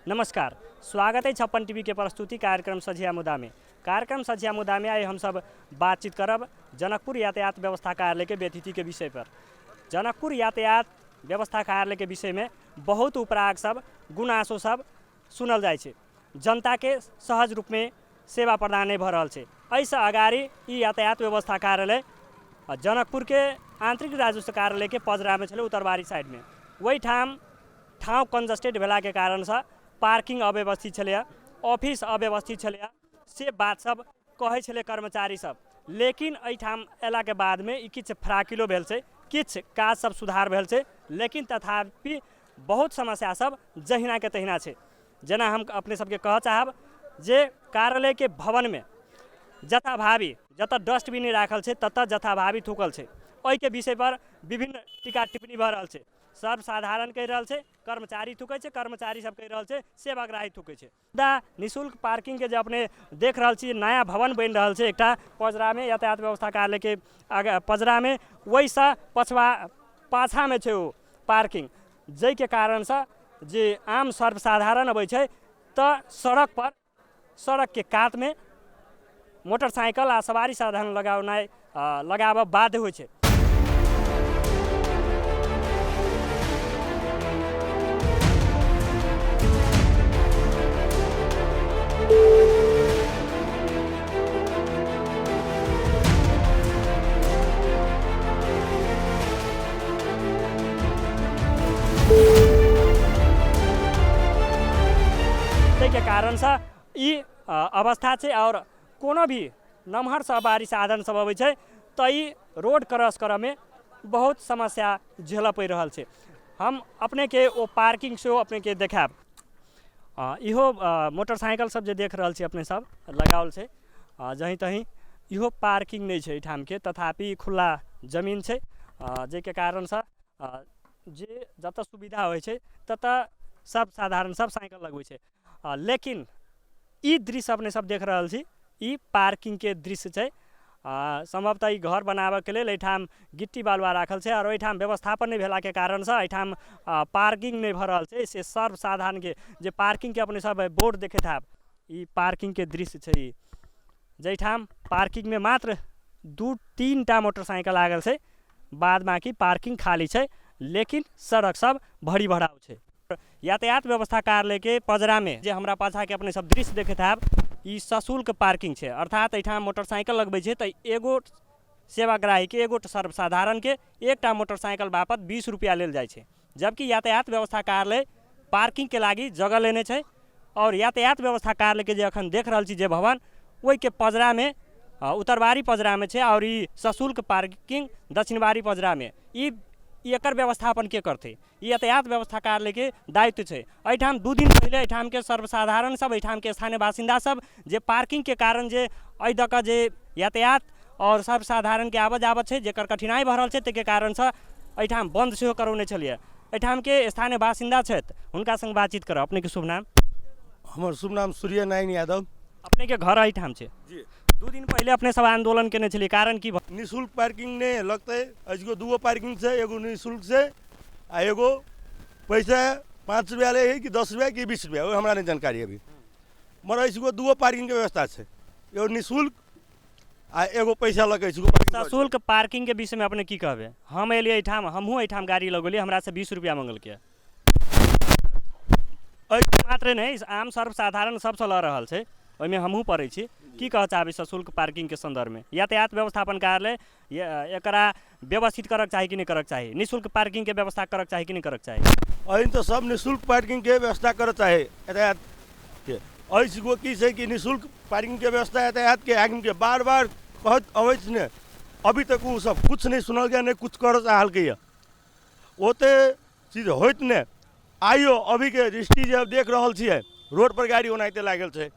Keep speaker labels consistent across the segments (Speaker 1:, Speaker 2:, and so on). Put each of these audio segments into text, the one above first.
Speaker 1: नमस्कार, स्वागत है छप्पन टीवी के प्रस्तुति कार्यक्रम सझिया मुद्दा में। कार्यक्रम सझिया मुद्दा में आए हम सब बातचीत करब जनकपुर यातायात व्यवस्था कार्यालय के व्यतिथि के विषय पर। जनकपुर यातायात व्यवस्था कार्यालय के विषय में बहुत उपराग सब गुनासो सब सुनल जाए छे। जनता के सहज रूप में सेवा प्रदान नहीं भ रहल छे। ऐसे अगाड़ी ई यातायात व्यवस्था कार्यालय जनकपुर के आंतरिक राजस्व कार्यालय के पजरा में छे, उत्तरबारी साइड में। वही ठाव कंजस्टेड भेला के कारण से पार्किंग अव्यवस्थित छलैया, ऑफिस अव्यवस्थित छलैया, से बात सब कहे छले कर्मचारी सब। लेकिन एठाम एला के बाद में ई किछ फराकिलो भेल छै, किछ काज सब सुधार भेल छै, लेकिन तथापि बहुत समस्या सब जहिना के तहिना छै। जेना हम अपने सबके कह चाहब जे कार्यालय के भवन में जथाभावी जतऽ डस्टबिन राखल छै ततऽ जथाभावी थूकल छै। ओहि के विषय पर विभिन्न टीका टिप्पणी भऽ रहल छै। सर्वसाधारण कहि रहल छै, कर्मचारी थूकै छै, कर्मचारी सब कहि रहल छै सेवाग्राही थूकै छै। निःशुल्क पार्किंग के जे अपने देख रहल छी, नया भवन बनि रहल छै एकटा पजरा में, यातायात व्यवस्था कार्यालय के आगे पजरा में। वैसा पाछा में छै ओ पार्किंग, जै के कारण से जे आम सर्वसाधारण अबै छै तऽ सड़क के कात में मोटरसाइकिल आ सवारी साधन लगाबऽ बाध्य होइ छै। के कारण से ई अवस्था छै। और कोनो भी नमहर सवारी साधन सब अबै छै तऽ ई रोड क्रॉस करऽ में बहुत समस्या झेलऽ पड़ि रहल छै। हम अपने के ओ पार्किंग से अपने के देखाब। इहो मोटरसाइकिल सब जे देख रहल छी अपने सब लगावल छै, जहीं तहीं इहो पार्किंग नहीं छै एठाम के, तथापि खुला जमीन छै, जे के कारण से जे जतऽ सुविधा होइ छै ततऽ सब साधारण सब साइकिल लगबै छै। लेकिन ई दृश्य अपने सब देख रहल छी, ई पार्किंग के दृश्य छै। संभवतः ई घर बनाबे के लेल एठाम गिट्टी बालुआ राखल छै, और एठाम व्यवस्थापन नहीं भेला के कारण से एठाम पार्किंग नहीं भऽ रहल छै। से सर्वसाधारण के जे पार्किंग के अपने सब बोर्ड देखैत हैब, ई पार्किंग के दृश्य छै। ई जैठाम पार्किंग में मात्र 2-3 टा मोटरसाइकिल लागल छै, बाद बाकी पार्किंग खाली छै, लेकिन सड़क सब भरी भराव छै। यातायात व्यवस्था कार्यालय के पजरा में जे हमरा पाछा के अपने सब दृश्य देखैत हैब, ई सशुल्क पार्किंग छै। अर्थात एठाम मोटरसाइकिल लगबै छै तऽ एगो सेवाग्राही के, एगो सर्वसाधारण के एकटा मोटरसाइकिल बापत 20 रुपया लेल जाइ छै। जबकि यातायात व्यवस्था कार्यालय पार्किंग के लागी जगह लेने छै। और यातायात व्यवस्था कार्यालय के जे अखन देख रहल छी जे भवन, ओहि के पजरा में उत्तरबारी पजरा में छै, और ई सशुल्क पार्किंग दक्षिणबारी पजरा में। ई एकर व्यवस्थापन के करते? यातायात व्यवस्था कार्यालय के दायित्व छै। एठाम 2 दिन पहले एठाम के सर्वसाधारण सब, एठाम के स्थानीय बासिंदा सब जे पार्किंग के कारण जे एहि दऽ कऽ जे यातायात और सर्वसाधारण के आबऽ जाबऽ छै, जेकर कठिनाई भऽ रहल छै, ताहि के कारण से एठाम बंद सेहो करौने छलिए। एठाम के स्थानीय बासिंदा छथि, हुनका संग बातचीत करब। अपने के शुभ नाम?
Speaker 2: हमर शुभ नाम सूर्य नारायण यादव।
Speaker 1: अपने के घर एठाम छै जी? 2 दिन पहले अपने सब आंदोलन केने छलिए, कारण की?
Speaker 2: निःशुल्क पार्किंग ने लगते। अजको 2 पार्किंग से, एगो निःशुल्क से आ एगो पैसा 5 रुपया ले है कि 10 रुपया कि 20 रुपया, वो हमरा नहीं जानकारी अभी। मगर इसको 2 पार्किंग के व्यवस्था है, एगो निःशुल्क आ एगो पैसा लगे।
Speaker 1: सशुल्क पार्किंग के विषय में अपने की कहबे? हम एलिए एठाम, हमहूँ एठाम गाड़ी लगौलिए, हमरा से 20 रुपया मंगल के। मात्र नहीं, आम सर्वसाधारण सबसे लऽ रहल छै, ओहिमे हमहूँ पड़ै छी। की कह चाहबै सशुल्क पार्किंग के संदर्भ में? यातायात व्यवस्थापन कार्यालय एकरा व्यवस्थित करक चाही कि नहीं करक चाही? निःशुल्क पार्किंग के व्यवस्था करक चाही कि नहीं करक चाही?
Speaker 2: अहिन तो सब निःशुल्क पार्किंग के व्यवस्था करक चाही यातायात के। ऐसको की छै कि निःशुल्क पार्किंग के व्यवस्था यातायात के आगे के बार बार कहत अवैत ने, अभी तक वो सब कुछ नहीं सुनल गया, नहीं कुछ कर चाहल के। ओते चीज होइत ने। आइयो अभी के दृष्टि जे देख रहल छियै, रोड पर गाड़ी ओनाहिते लागल छै,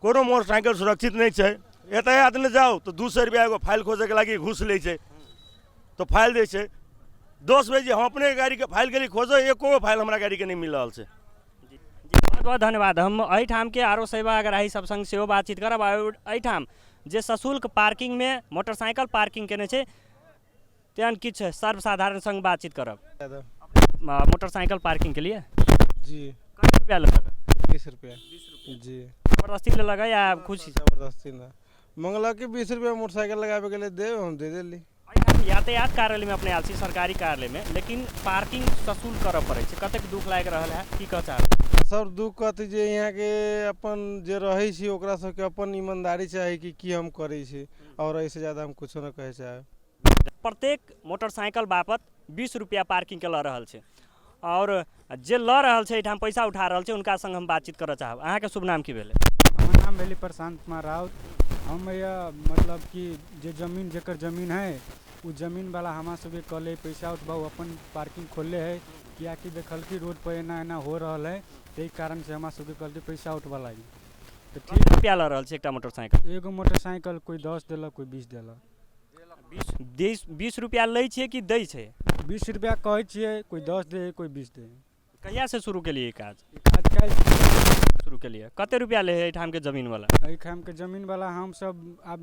Speaker 2: कोनो मोटरसाइकिल सुरक्षित नहीं छै। यातायात ने जाओ तो 200 रुपया एगो फाइल खोजे के लागी घूस ले छै, तो फाइल दे छै। 10 बजे हम अपने गाड़ी के फाइल के लिए खोजो, एको फाइल हमारा गाड़ी के नहीं मिल रहा है।
Speaker 1: जी बहुत बहुत धन्यवाद। हम एठाम के आरो सेवाग्राही सब संग सेहो बातचीत करब। एठाम जे सशुल्क पार्किंग में मोटरसाइकिल पार्किंग केने छै, तेहन किछ सर्वसाधारण संग बातचीत करब। मोटरसाइकिल पार्किंग के लिए
Speaker 3: जी
Speaker 1: कई रुपया लेलक?
Speaker 3: 20 रुपया जी।
Speaker 1: जबरदस्ती लेलक या खुशी?
Speaker 3: जबरदस्ती ना मंगला कि 20 रुपया मोटरसाइकिल लगावे के लिए दे, हम दे देली।
Speaker 1: एहिठाम यातायात कार्यालय में अपने आयल छी, सरकारी कार्यालय में, लेकिन पार्किंग सशुल्क करऽ पड़ै छै, कतेक दुख लागि रहल है, की कह चाहबै?
Speaker 3: सर दुख कथी जे यहाँ के अपन जे रहै छी ओकरा सबके अपन ईमानदारी चाही कि हम करै छी, और ऐसे ज़्यादा हम कुछो न कहे चाहे।
Speaker 1: प्रत्येक मोटरसाइकिल बापत 20 रुपया पार्किंग के लऽ रहल छै, और जे लऽ रहल छै एहिठाम पैसा उठा रहल छै उनका संग हम बातचीत करऽ चाहब। अहाँके शुभ नाम की भेलै?
Speaker 4: हमर नाम भेलै प्रशांत कुमार राउत। हम यह मतलब कि जे जमीन जेकर जमीन है उ जमीन वाला हमारा सबके कहले पैसा उठबाऊ, अपन पार्किंग खोलले है, कियाकि देखल कि रोड पर एना एना हो रहा है, यही कारण से हमारा सबके कहले पैसा उठवा लागी।
Speaker 1: तो ठीक रुपया लऽ रहल छै एकटा मोटरसाइकिल?
Speaker 4: एगो मोटरसाइकिल कोई 10 देलक, कोई 20 देलक।
Speaker 1: 20 रुपया लै छियै कि दै छै?
Speaker 4: 20 रुपया कहै छियै, कोई 10 दे, कोई 20 दे।
Speaker 1: कहिया से शुरू केलिए काज?
Speaker 4: काज काल्हि
Speaker 1: शुरू केलिए। कते रुपया ले है एहिठाम के जमीन वाला?
Speaker 4: एहिठाम के जमीन वाला हम सब आब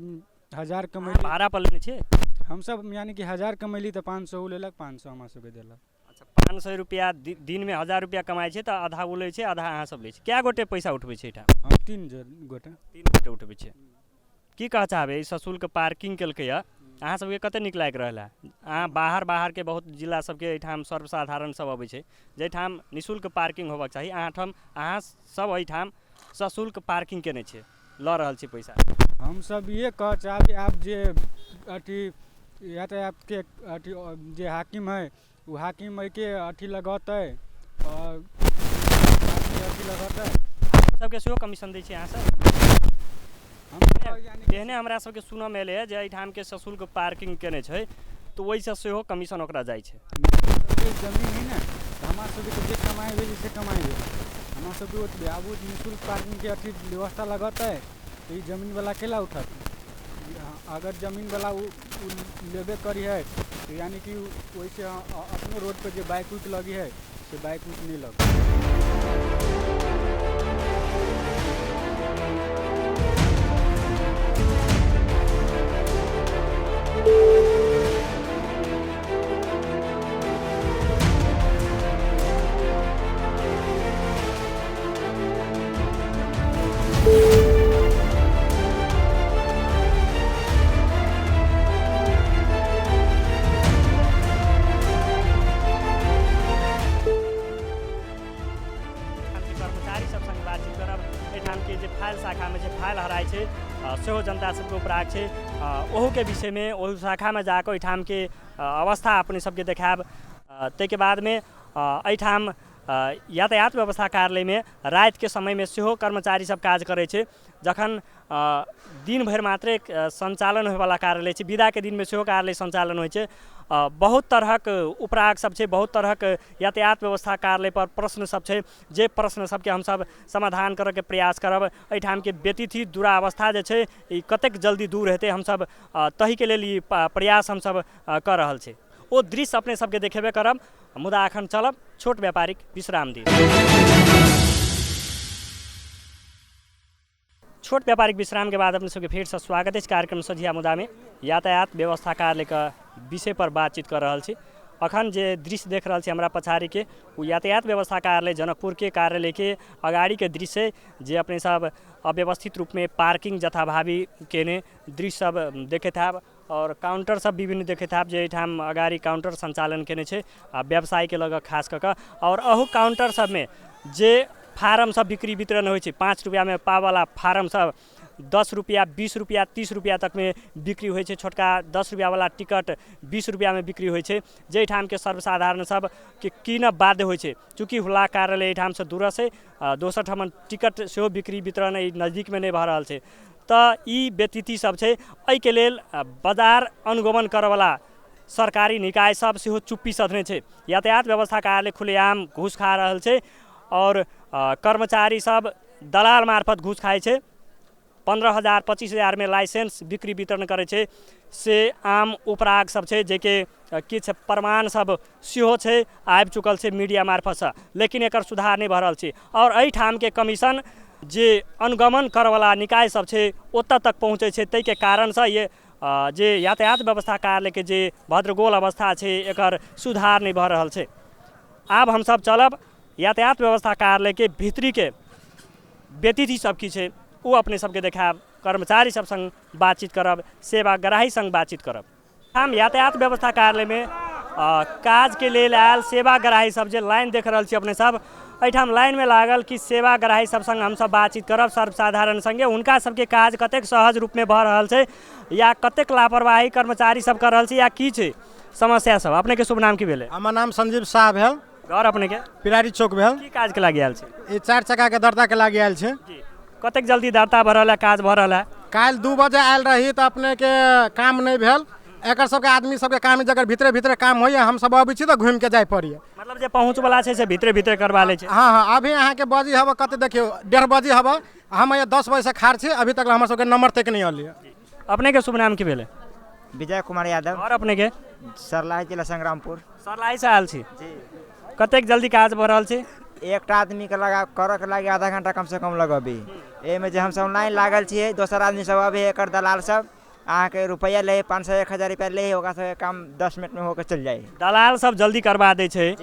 Speaker 4: 1000
Speaker 1: अहाँ
Speaker 4: कमैली,
Speaker 1: भाड़ा पर लेने छियै?
Speaker 4: हम सब यानी कि 1000 कमैली तो 500 उ लेलक, 500 हमरा सबके देलक।
Speaker 1: अच्छा, 500 रुपया दिन में 1000 रुपया कमाइ छै तऽ आधा ओ लै छै, आधा अहाँ सब लै छै। कए गोटे पैसा उठबै छै एहिठाम?
Speaker 4: हम 3 गोटे।
Speaker 1: 3 गोटे उठबै छै। की कह चाहबै, ई सशुल्क पार्किंग केलकै यऽ, अहाँ सबके कते नीक लागि रहल है? अहाँ बाहर के बहुत जिला सबके एहिठाम सर्वसाधारण सब अबै छै जाहिठाम निःशुल्क पार्किंग होबक चाही, अहाँ सब एहिठाम सशुल्क पार्किंग केने छै, लऽ रहल छी पैसा।
Speaker 4: हम सब ये कह चाहब कि आप जे अथी यातायात के अथी जे हाकिम है वो हाकिम है के अथी लगतै, और अथी लगतै।
Speaker 1: सबके सेहो कमीशन दै छै अहाँ सब?
Speaker 4: हम यानी
Speaker 1: एहने हमरा सबके सुनऽमे एलै है जे एहिठाम के सशुल्क पार्किंग केने छै तऽ ओहिसँ सेहो कमीशन ओकरा जाइ छै।
Speaker 4: जमीन है ना, तो हमारा सबके तो जे कमाई भेली से कमाई भेल, हमारा सबके ओतबे। आब निःशुल्क पार्किंग के अथी व्यवस्था लगतै तो जमीन वाला केला उठत? अगर जमीन वाला लेबे करी है तो यानी कि वैसे अपने रोड पे जो बाइक उइक लगी है से बाइक उइक नहीं लगी।
Speaker 1: कर्मचारी सब संग बातचीत करब। एहिठाम के जे फाइल शाखा में जे फाइल हराय छै सेहो जनता सबके उपराग छै, ओहू के विषय में ओहू शाखा में जाकर एहिठाम के अवस्था अपने सबके देखायब। ताहिके बाद में एहिठाम यातायात व्यवस्था कार्यालय में रात के समय में सेहो कर्मचारी सब काज करे छै, जखन दिन भर मात्रे संचालन होयवाला कार्यालय छै, विदा के दिन में सेहो कार्यालय संचालन होइ छै। बहुत तरहक उपराग सब छै, बहुत तरहक यातायात व्यवस्था कार्यालय पर प्रश्न सब छै, जे प्रश्न सबके हम सब समाधान करऽ के प्रयास करब। एहिठाम के व्यतिथि दुरावस्था जे छै ई कतेक जल्दी दूर हेतै, हम सब तही के लेल ई प्रयास हम सब कर रहल छै। ओ दृश्य अपने सबके देखेबे करब, मुदा एखन चलब छोट व्यापारिक विश्राम दी। छोट व्यापारिक विश्राम के बाद अपने सबके फिर से स्वागत है कार्यक्रम सझिया मुद्दा में। यातायात व्यवस्था कार्यालय का विषय पर बातचीत कर रहा छी। अखन जे दृश्य देख रहा छी हमरा पछाड़ी के वो यातायात व्यवस्था कार्यालय जनकपुर के कार्यालय के अगाड़ी के दृश्य, जे अपने सब अव्यवस्थित रूप में पार्किंग जथाभावी केने दृश्य सब देखैत हैब, और काउंटर सब विभिन्न देखैत हैब जे एहिठाम अगाड़ी काउंटर संचालन केने छै व्यवसाय के लग खास कऽ कऽ। और अहू काउंटर सब में जे फार्म सब बिक्री वितरण होइ छै, 5 रुपया में पावला फार्म सब 10 रुपया, 20 रुपया, 30 रुपया तक में बिक्री होइ छै। छोटका 10 रुपया वाला टिकट 20 रुपया में बिक्री होइ छै, जेठाम के सर्वसाधारण सब के कीनब बाध्य होइ छै। चूँकि हुला कार्यालय एहिठाम से दूर छै, दोसर ठाम टिकट सेहो बिक्री वितरण नजदीक में नहीं भऽ रहल छै, तऽ ई व्यतिथि सब छै। एहि के लेल बाजार अनुगमन करऽवाला सरकारी निकाय सब सेहो चुप्पी सधने छै। यातायात व्यवस्था कार्यालय खुलेआम घूस खा रहल छै, और कर्मचारी सब दलाल मार्फत घूस खाइ छै। 15,000 25,000 में लाइसेंस बिक्री वितरण करे छै, से आम उपराग सब छै, जेके किछ प्रमाण सब सेहो छै आबि चुकल छै मीडिया मार्फत से, लेकिन एकर सुधार नहीं भऽ रहल छै। और एहिठाम के कमीशन जे अनुगमन करऽवाला निकाय सब छै ओतऽ तक पहुँचे छै, ताहि के कारण से ये जे यातायात व्यवस्था कार्यालय के जे भद्रगोल अवस्था छै एकर सुधार नहीं भऽ रहल छै। आब हम सब चलब यातायात व्यवस्था कार्यालय के भीतरी के व्यतिथि सब की छै वो अपने सबके देखाब, कर्मचारी सब संग बातचीत करब, सेवाग्राही संग बातचीत करब। हम यातायात व्यवस्था कार्यालय में काज के लेल आयल सेवाग्राही सब जे लाइन देख रहल छी अपने सब, एठाम लाइन में लागल कि सेवाग्राही सब संग हम सब बातचीत करब सर्वसाधारण संगे, उनका सबके काज कतेक सहज रूप में भऽ रहल छै या कतेक लापरवाही कर्मचारी सब कर रहल छै या की छै समस्या सब। अपने के शुभ नाम की भेलै?
Speaker 5: हमर नाम संजीव शाह भेल,
Speaker 1: घर अपने के
Speaker 5: पिरारी चौक भेल।
Speaker 1: की काज के लागि आयल छै?
Speaker 5: ई 4 चक्का के दर्ता के लागि आयल छै।
Speaker 1: कतेक जल्दी दर्ता भऽ रहल है, काज भऽ रहल है?
Speaker 5: काल्हि 2 बजे आयल रही तऽ अपने के काम नहीं भेल। एकर सबके आदमी सबके काम जगह भीतरे भीतरे काम होइए, हम सब अबै छी तऽ घूम के जाय पड़िए।
Speaker 1: मतलब जे पहुँच वाला छै से भीतरे भीतरे करवा ले छै।
Speaker 5: हाँ अभी अहाँ के बजी हब कते देखियो 1:30 बजे हब, हम ये 10 बजे से खाड़ छी, अभी तक हमर सबके नंबर तक नहीं आलिए।
Speaker 1: अपने के शुभ नाम की भेलै?
Speaker 6: विजय कुमार यादव,
Speaker 1: और अपने के?
Speaker 6: सरलाही जिला संग्रामपुर।
Speaker 1: सरलाही से आयल छी।
Speaker 6: जी,
Speaker 1: कतेक जल्दी काज भऽ रहल छै?
Speaker 6: एकटा आदमी के लगा करऽ के लागी आधा घंटा कम से कम लगबी। एहिमे जे हम सब लाइन लागल छियै, दोसर आदमी सब अभी एकर दलाल सब अहाँ के रुपया ले 500-1000 रुपया ले, ओकरा सबके काम 10 मिनट में होकर चल जाए।
Speaker 1: दलाल सब जल्दी करवा दै छै,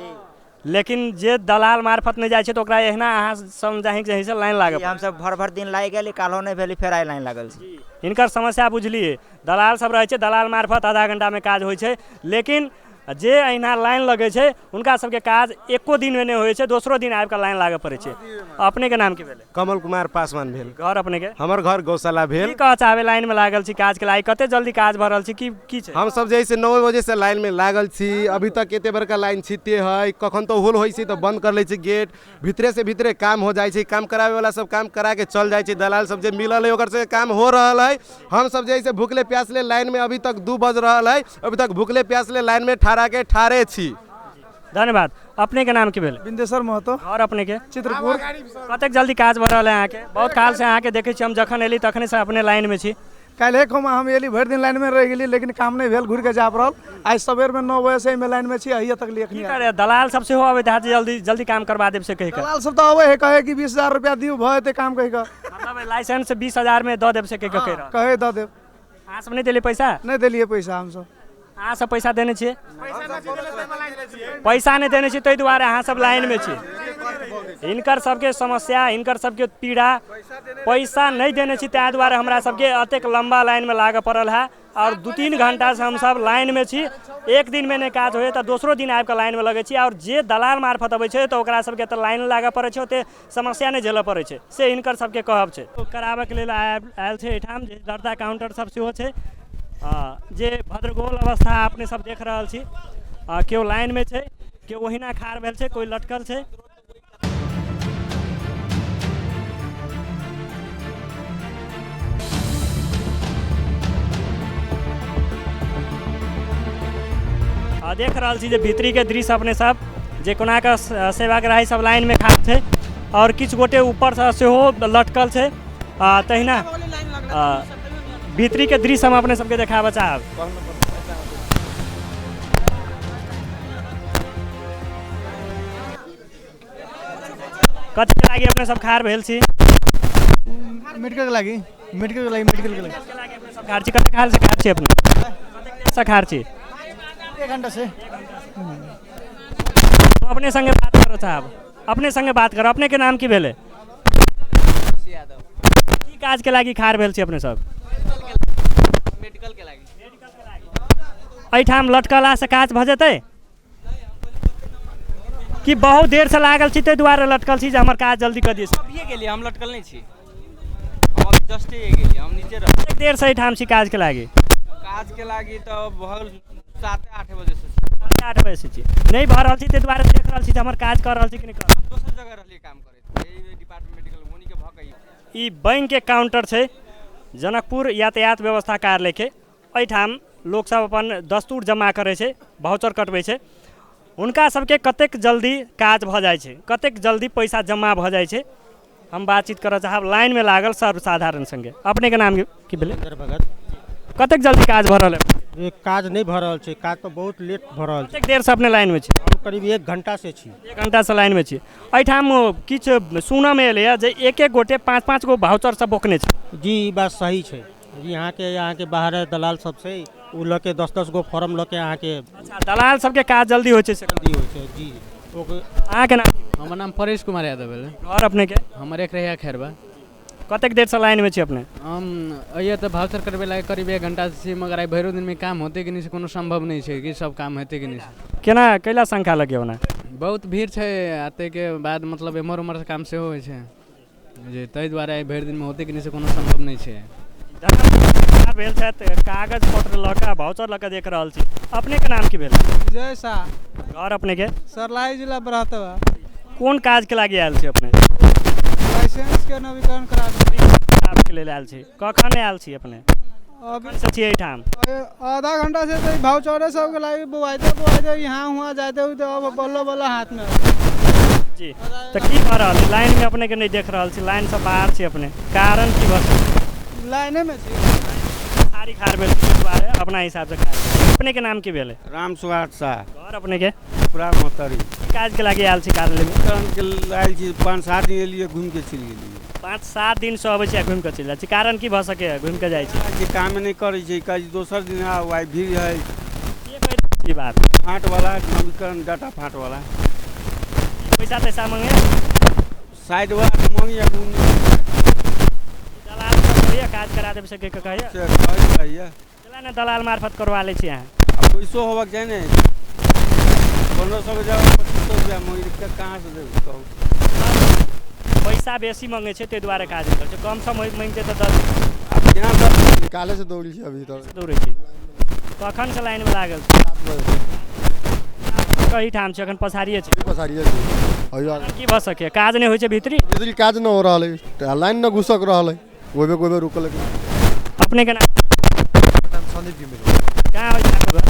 Speaker 1: लेकिन जे दलाल मार्फत नहीं जाइ छै तो ओकरा एहना अहाँ समझाही जहीं से लाइन लागब।
Speaker 6: हम सब भर दिन लागि गेली, काल्हो नहीं भेली, फेर आइ लाइन लागल छी।
Speaker 1: हिनकर समस्या बुझलिए, दलाल सब रहै छै, दलाल मार्फत आधा घंटा में काज होइ छै, लेकिन जे अहिना लाइन लगे छै उनका सबके काज एको दिन में नहीं होइ छै, दोसरो दिन आबि कऽ लाइन लागऽ पड़ै छै। अपने के नाम की भेलै?
Speaker 7: कमल कुमार पासवान भेल।
Speaker 1: घर अपने के?
Speaker 7: हमर घर गौशाला भेल।
Speaker 1: की कह चाहबे लाइन में लागल छी काज के लागि, कते जल्दी काज भऽ रहल छी की छै?
Speaker 7: हम सब जैसे 9 बजे से लाइन में लागल छी, अभी तक एते बड़का लाइन छिते है, कखन तो होल होइ छै तो बंद कर ले छै गेट, भीतरे से भीतरे काम हो जाइ छै, काम करावे वाला सब काम करा के चल जाइ छै, दलाल सब जे मिलल है ओकर से काम हो रहल है। हम सब जैसे भूखले प्यासले लाइन में अभी तक 2 बज रहल है, अभी तक भूखले प्यासले लाइन में ठारे छी।
Speaker 1: धन्यवाद। अपने के नाम की भेलै?
Speaker 3: बिंदेश्वर महतो,
Speaker 1: और अपने के?
Speaker 3: चित्रपुर।
Speaker 1: कतेक जल्दी काज भऽ रहल है अहाँ के? बहुत काल से अहाँ के देखै छी, हम जखन एली तखने से अपने लाइन में छी।
Speaker 3: काल्हि हम एली भरि दिन लाइन में रह गेली, लेकिन काम नहीं भेल, घुर के जा पड़ल। आज सवेर में 9 बजे से लाइन में छी, अहिया तक
Speaker 1: की करे दलाल सब सेहो अबैत है जल्दी काम करवा देब से कहि कऽ?
Speaker 3: दलाल सब तो आवे है, कहे कि 20,000 रुपया दियो भ जेतै काम कहि कऽ।
Speaker 1: मतलब लाइसेंस 20,000 में दऽ देब से कहि कऽ कहि रहल?
Speaker 3: कहे दऽ देब।
Speaker 1: अहाँ सब नहीं देलिए पैसा?
Speaker 3: नहीं देलिए पैसा हम सब।
Speaker 1: अहाँ सब पैसा देने छियै? पैसा नहीं देने छियै ताहि दुआरे अहाँ सब लाइन में छी। हिनकर सबके समस्या, हिनकर सबके पीड़ा, पैसा नहीं देने छी ताहि दुआरे हमरा सबके अतेक लंबा लाइन में लागऽ पड़ल है, और 2-3 घंटा से हम सब लाइन में छी। एक दिन में नहीं काज होए तो दोसरो दिन आबि कऽ लाइन में लगै छी, और जे दलाल मार्फत अबै छै तो ओकरा सबके तो लाइन लागऽ पड़ै छै, ओते समस्या नहीं झेलऽ पड़ै छै, से हिनकर सबके कहब छै। कराबऽ के लेल आयल छै एहिठाम, जे दर्ता काउंटर सब सेहो छै, जे भद्रगोल अवस्था अपने सब देख रहल छी। केओ लाइन में छै, केओ ओहिना खाड़ भेल छै, कोई लटकल छै। देख रहल छी जे भीतरी के दृश्य अपने सब, जे कोना के सेवाग्राही सब लाइन में खाड़ छै, और किछु गोटे ऊपर से सेहो लटकल छै। तहिना भीतरी के दृश्य हम अपने सबके देखाबऽ चाहब। कथी के लागि अपने सब खाड़ भेल छी?
Speaker 3: मेडिकल के लागि
Speaker 1: अपने सब खाड़ छी। कते काल से खाड़ छी अपने? कते देर से खाड़ छी?
Speaker 3: 1 घंटा से।
Speaker 1: अपने संगे बात करो साहब, अपने संगे बात करो। अपने के नाम की भेलै? की काज के लागि खाड़ भेल छी अपने सब?
Speaker 8: मेडिकल के लागि।
Speaker 1: एहिठाम लटकला से काज भऽ जेतै कि बहुत देर से लागल छी ताहि दुआरे लटकल छी जे हमर काज जल्दी कऽ दियौ?
Speaker 8: अभिये गेलिए, हम लटकल नहीं छी, हम अभी जस्टे गेलिए, हम नीचे रह।
Speaker 1: कतेक देर से एहिठाम छी काज के लागि?
Speaker 8: काज के लागि तो भल 7-8 बजे से
Speaker 1: 8 बजे से छी, नहीं भऽ रहल छी ताहि दुआरे देख रहल छी जे हमर काज कर रहल छी कि नहीं कर।
Speaker 8: हम दोसर जगह रहलिए काम करे, यही डिपार्टमेंट मेडिकल मोनी के भऽ
Speaker 1: ई बैंक के काउंटर छै जनकपुर यातायात व्यवस्था कार्यालय के। एहिठाम लोग सब अपन दस्तूर जमा करे छै, भाउचर कटबै छै। उनका सबके कतेक जल्दी काज भऽ जाइ छै, कतेक जल्दी पैसा जमा भऽ जाइ छै, हम बातचीत करऽ चाहब लाइन में लागल सर्वसाधारण संगे। अपने के नाम की भेलै?
Speaker 5: भगत।
Speaker 1: कतेक जल्दी काज भऽ रहल है?
Speaker 5: काज नहीं भऽ रहल छै, काज तो बहुत लेट भऽ रहल छै।
Speaker 1: कतेक देर से अपने लाइन में छी?
Speaker 5: हम करीब 1 घंटा से छी।
Speaker 1: 1 घंटा से लाइन में छी। एहिठाम किछु सुनऽ में एलैए जे एक गोटे 5-5 गो भाउचर सब बोकने छै।
Speaker 5: जी ई बात सही छै। यहाँ के बाहर दलाल सब से उ लऽ के 10-10 गो फॉर्म लऽ के यहाँ के
Speaker 1: अच्छा, दलाल सबके काज जल्दी होइ छै से?
Speaker 5: जल्दी होइ छै जी।
Speaker 1: अहाँके नाम की?
Speaker 9: हमर नाम परेश कुमार यादव भेलै।
Speaker 1: घर अपने के?
Speaker 9: हमर एक रहिया खैरबा।
Speaker 1: कतेक देर से लाइन में छी अपने?
Speaker 9: हम अइए तऽ भाउचर करबे लागे करीब 1 घंटा से, मगर आई भैरो दिन में काम होते कि नहीं से कोनो संभव नहीं छै कि सब काम हेतै कि नहीं से।
Speaker 1: केना कैला शंका लगे होना?
Speaker 9: बहुत भीड़ छै, आते के बाद मतलब एम्हर उम्हर से काम सेहो होइ छै जे ताहि दुआरे आई भरि दिन में होते कि नहीं से कोनो संभव नहीं छै।
Speaker 1: जखन भेल छथि कागज पत्र लऽ कऽ भाउचर लऽ कऽ देख रहल छी, अपने के नाम की भेल?
Speaker 3: विजय शाह,
Speaker 1: घर अपने के?
Speaker 3: सरलाई जिला बरहतवा।
Speaker 1: कोन काज के लागी आयल छी अपने?
Speaker 3: लाइसेंस के नवीकरण करा
Speaker 1: के लेल आयल छी। कखन आयल छी अपने?
Speaker 3: अभी
Speaker 1: से छी एहिठाम?
Speaker 3: आधा घंटा से तो भाउचरे सब के लागी बुआइते यहाँ हुआ जाते हुए तो बल्लो बल्ला हाथ में
Speaker 1: जी। तो की भऽ रहल छै? लाइन में अपने के नहीं देख रहल छी, लाइन से बाहर छी अपने, कारण की भऽ?
Speaker 3: लाइने में
Speaker 1: सारी खार भेल दुआरे अपना हिसाब से खार। अपने के नाम की भेल?
Speaker 2: राम सुहाग शाह,
Speaker 1: घर अपने के?
Speaker 2: पूरा मोतरी।
Speaker 1: काज के लागी आयल छी कार्यालय में?
Speaker 2: कारण के आयल छी 5-7 दिन एलियै घूम के चलि गेलियै।
Speaker 1: 5-7 दिन से अबै छी घूम के चलि जाइ छी, कारण की भऽ सके घूम के जाइ छी?
Speaker 2: जे काम नहीं करै छै, काज दोसर दिन आउ आई भीड़ है।
Speaker 1: के कहै छी बात?
Speaker 2: फाट वाला नवीकरण डाटा फाट वाला
Speaker 1: पैसा तैसा मांगे?
Speaker 2: साइड वाला मांगिया
Speaker 1: दलाल सब कहिया काज करा देब सके के कहिया?
Speaker 2: से कहिया
Speaker 1: चला ना दलाल मार्फत करवा ले छी अहाँ।
Speaker 2: अब पैसो होबक जाय ने 1500 के जगह 2500 रुपया मांगी के कहां से देब कहू?
Speaker 1: पैसा बेसी मांगे छै ते दुआरे काज करै छै, कम सम मांगते तऽ 10
Speaker 2: अब केना 10
Speaker 7: काले से दौड़ी छी अभी तक।
Speaker 1: दौड़ै छी। कखन से लाइन में लागल छी?
Speaker 7: 7 बजे
Speaker 1: कही ठाम छै, अखन पछाड़िए छै।
Speaker 7: पछाड़िए छी। अइया
Speaker 1: की भऽ सके काज नहीं होइ छै भीतरी?
Speaker 7: भीतरी काज न हो रहल है, लाइन न घुसक रहल है, कोई रुकल है।
Speaker 1: अपने के नाम?
Speaker 7: संदीप जी मेरे
Speaker 1: कहाँ हो यहाँको घर?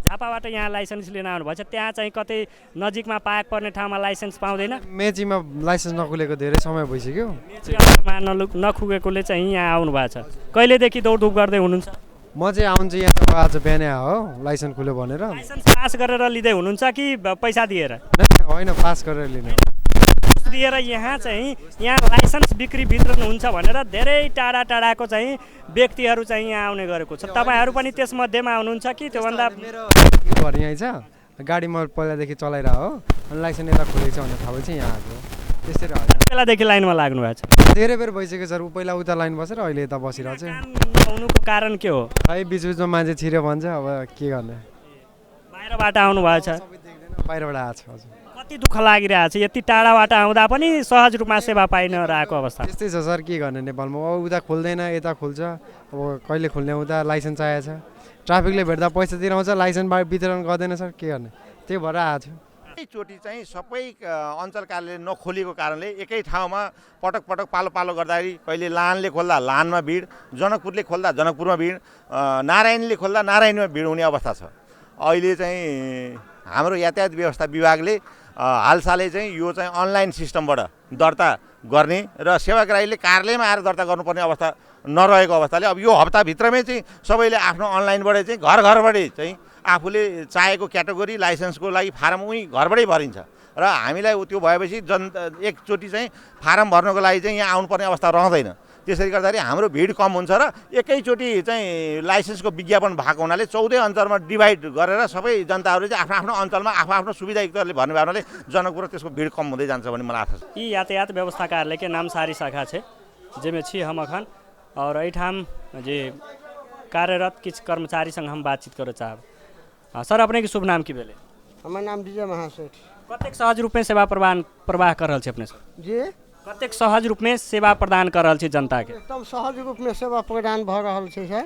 Speaker 1: झापाबाट यहाँ लाइसेन्स लिन आउनुभएको छ, त्यहाँ चाहिँ कतै नजिकमा पार्क पर्ने ठाउँमा लाइसेन्स पाउँदैन?
Speaker 3: मेचीमा लाइसेन्स नखुलेको धेरै समय भइसक्यो।
Speaker 1: नखुगेकोले चाहिँ यहाँ आउनु भएको छ। कहिलेदेखि दौडधुप गर्दै हुनुहुन्छ?
Speaker 3: म चाहिँ आउँछु यहाँ त आज बिहानै हो लाइसेन्स खुल्यो भनेर।
Speaker 1: लाइसेन्स पास गरेर लिँदै हुनुहुन्छ कि पैसा दिएर?
Speaker 3: होइन, पास गरेर लिने।
Speaker 1: दिएर यहाँ चाहिँ यहाँ लाइसेन्स बिक्री वितरण हुन्छ भनेर धेरै टाढा टाढाको चाहिँ व्यक्तिहरू चाहिँ यहाँ आउने गरेको छ। तपाईँहरू पनि त्यसमध्येमा आउनुहुन्छ कि त्योभन्दा?
Speaker 3: घर यहीँ छ, गाडी म पहिलादेखि चलाइरह हो, अनि लाइसेन्स यता खोलेको छ भनेर थाहा भएपछि यहाँ आएको। त्यसरी
Speaker 1: बेलादेखि लाइनमा लाग्नु भएको छ?
Speaker 3: धेरै बेर भइसक्यो सर, पहिला उता लाइन बसेर अहिले यता बसिरहेको छ।
Speaker 1: नहुनुको कारण के हो?
Speaker 3: खै बिचबिचमा मान्छे छिर्यो भन्छ, अब के गर्ने।
Speaker 1: बाहिरबाट आउनु भएको छ?
Speaker 3: बाहिरबाट आएको छ हजुर।
Speaker 1: कति दुःख लागिरहेको छ, यति टाढाबाट आउँदा पनि सहज रूपमा सेवा पाइन रहेको अवस्था?
Speaker 3: त्यस्तै छ सर, के गर्ने नेपालमा। अब उता खोल्दैन, यता खोल्छ, अब कहिले खोल्ने, उता लाइसेन्स आएछ, ट्राफिकले भेट्दा पैसा तिराउँछ, लाइसेन्स वितरण गर्दैन सर, के गर्ने। त्यही भएर आएको छु।
Speaker 10: एकैचोटि चाहिँ सबै अञ्चल कार्यालय नखोलिएको कारणले एकै ठाउँमा पटक पटक पालो पालो गर्दाखेरि कहिले लाहानले खोल्दा लाहानमा भिड, जनकपुरले खोल्दा जनकपुरमा भिड, नारायणले खोल्दा नारायणमा भिड हुने अवस्था छ। अहिले चाहिँ हाम्रो यातायात व्यवस्था विभागले हालसालै चाहिँ यो चाहिँ अनलाइन सिस्टमबाट दर्ता गर्ने र सेवाग्राहीले कार्यालयमा आएर दर्ता गर्नुपर्ने अवस्था नरहेको अवस्थाले अब यो हप्ताभित्रमै चाहिँ सबैले आफ्नो अनलाइनबाट चाहिँ घरबाटै चाहिँ आफूले चाहेको क्याटेगोरी लाइसेन्सको लागि फारम उही घरबाटै भरिन्छ र हामीलाई त्यो भएपछि एकचोटि चाहिँ फारम भर्नको लागि चाहिँ यहाँ आउनुपर्ने अवस्था रहँदैन। त्यसरी गर्दाखेरि हाम्रो भिड कम हुन्छ र एकैचोटि चाहिँ लाइसेन्सको विज्ञापन भएको हुनाले 14 अञ्चलमा डिभाइड गरेर सबै जनताहरूले चाहिँ आफ्नो आफ्नो अञ्चलमा आफ्नो सुविधायुक्तहरूले भन्ने भएकोले जनकपुर त्यसको भिड कम हुँदै जान्छ भन्ने मलाई आशा छ।
Speaker 1: ई यातायात व्यवस्था कार्यालय के नामसारी शाखा छै जेमे छी हम अखन और एहिठाम जे कार्यरत किछु कर्मचारीसँग हम बातचीत करऽ चाहब। सर अपने के शुभ नाम की भेलै?
Speaker 11: हमर नाम विजय महासेठ।
Speaker 1: कतेक सहज रूप में सेवा प्रवाह कर रहल छै अपने
Speaker 11: जी?
Speaker 1: कतेक सहज रूप में सेवा प्रदान कर रहल छै जनता के?
Speaker 11: एकदम सहज रूप में सेवा प्रदान भ रहल छै सर,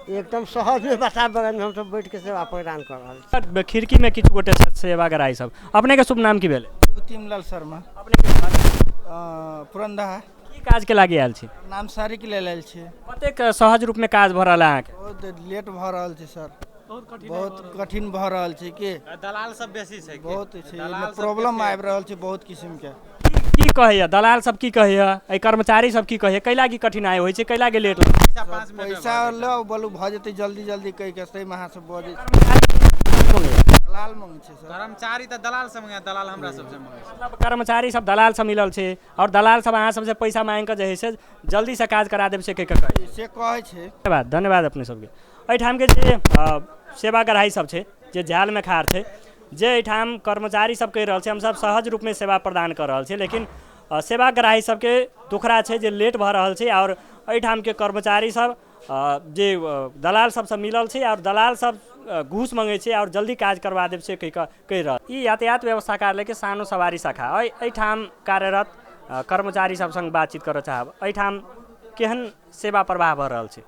Speaker 11: एकदम सहज में वातावरण में हम सब बैठ के सेवा प्रदान कर रहल छी।
Speaker 1: सर खिड़की में किछु गोटे सेवाग्राही सब। अपने के शुभ नाम की भेलै?
Speaker 12: तिमलाल शर्मा।
Speaker 1: अपने के
Speaker 12: पुरंदहा
Speaker 1: की काज के लागि आयल छी?
Speaker 12: नामसारी के लेल आयल छी।
Speaker 1: कतेक सहज रूप में काज भ रहल है अहाँके?
Speaker 12: बहुत लेट भ रहल छै सर, बहुत कठिन भ रहल छै कि
Speaker 8: दलाल सब बेसी छै,
Speaker 12: बहुत प्रॉब्लम आबि रहल छै बहुत किस्म के।
Speaker 1: की कहैया दलाल सब, की कहैया ए कर्मचारी सब, की कहैया कै लागी कठिनाई होइ छै, कै लागी लेट?
Speaker 12: पैसा लो बोलू भ जेतै जल्दी जल्दी कहि के सही महा से बजे दलाल मांगे छै सर।
Speaker 8: कर्मचारी त दलाल से मांगे, दलाल हमरा सब से मांगे छै।
Speaker 1: मतलब कर्मचारी सब दलाल से मिलल छै और दलाल सब अहाँ सबसे पैसा मांग के जे है से जल्दी से काज करा देब से कहि के कहै
Speaker 12: छै।
Speaker 1: धन्यवाद अपने सबके। एहिठाम के जे सेवाग्राही सब छै जे जाल में खाड़ छै जे एहिठाम कर्मचारी सब कहि रहल छै हमसब सहज रूपमे सेवा प्रदान कर रहल छै, लेकिन सेवाग्राही सबके दुखड़ा छै जे लेट भऽ रहल छै और एहिठामके कर्मचारी सब जे दलाल सबसँ मिलल छै और दलाल सब घूस मंगै छै और जल्दी काज करवा देब से कहि रहल। ई यातायात व्यवस्था कार्यालयके सानो सवारी शाखा एहिठाम कार्यरत कर्मचारी सब संग बातचीत करऽ चाहब। एहिठाम केहन सेवा प्रवाह भऽ रहल छै?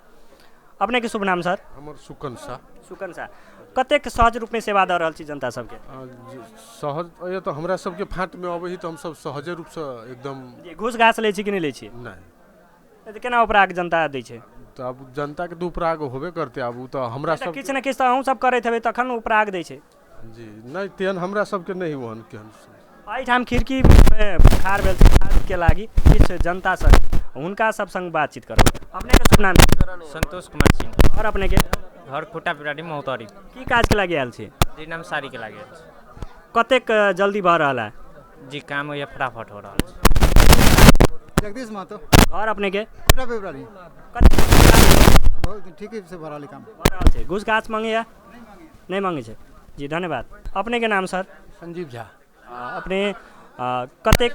Speaker 1: अपने के शुभ नाम सर?
Speaker 13: हमर सुकन शाह।
Speaker 1: सुकन शाह, कतेक सहज रूपमे सेवा दऽ रहल छी जनता सबके?
Speaker 13: सहज ये तो हमरा सबके फाँट में अबै तऽ हम सब सहजे रूप से एकदम।
Speaker 1: घूस घास लै छी कि नहीं लै छी?
Speaker 13: नहीं।
Speaker 1: केना उपराग जनता दै छै?
Speaker 13: तो अब जनता के तो उपराग होबे करते, अब तो हमरा सब
Speaker 1: किछ न किछ तऽ अहूँ सब करैत हेबै तखन उपराग दै छै।
Speaker 13: जी नहीं, तेहन हमरा सबके नहीं ओहन केहन।
Speaker 1: एहिठाम खिड़की में ठाढ़ भेल के लागी किछु जनता सब हुनका सब संग बातचीत करब। अपने के शुभ नाम?
Speaker 14: संतोष कुमार सिंह।
Speaker 1: और अपने के?
Speaker 14: घर खुट्टा पिराटी मौतरी।
Speaker 1: की काज के लागी आयल छी?
Speaker 14: जी नाम सारी के लागी आयल छी।
Speaker 1: कतेक जल्दी भऽ रहल है?
Speaker 14: जी काम ये फटाफट हो रहल छै।
Speaker 15: जगदीश महतो।
Speaker 1: घर अपने के?
Speaker 15: खुट्टा पिराटी। बहुत ठीक से भरल काम
Speaker 1: भऽ रहल छै। घूस घास मांगे या नहीं मांगे छै? जी धन्यवाद। अपने के नाम सर?
Speaker 16: संजीव झा।
Speaker 1: अपने कतेक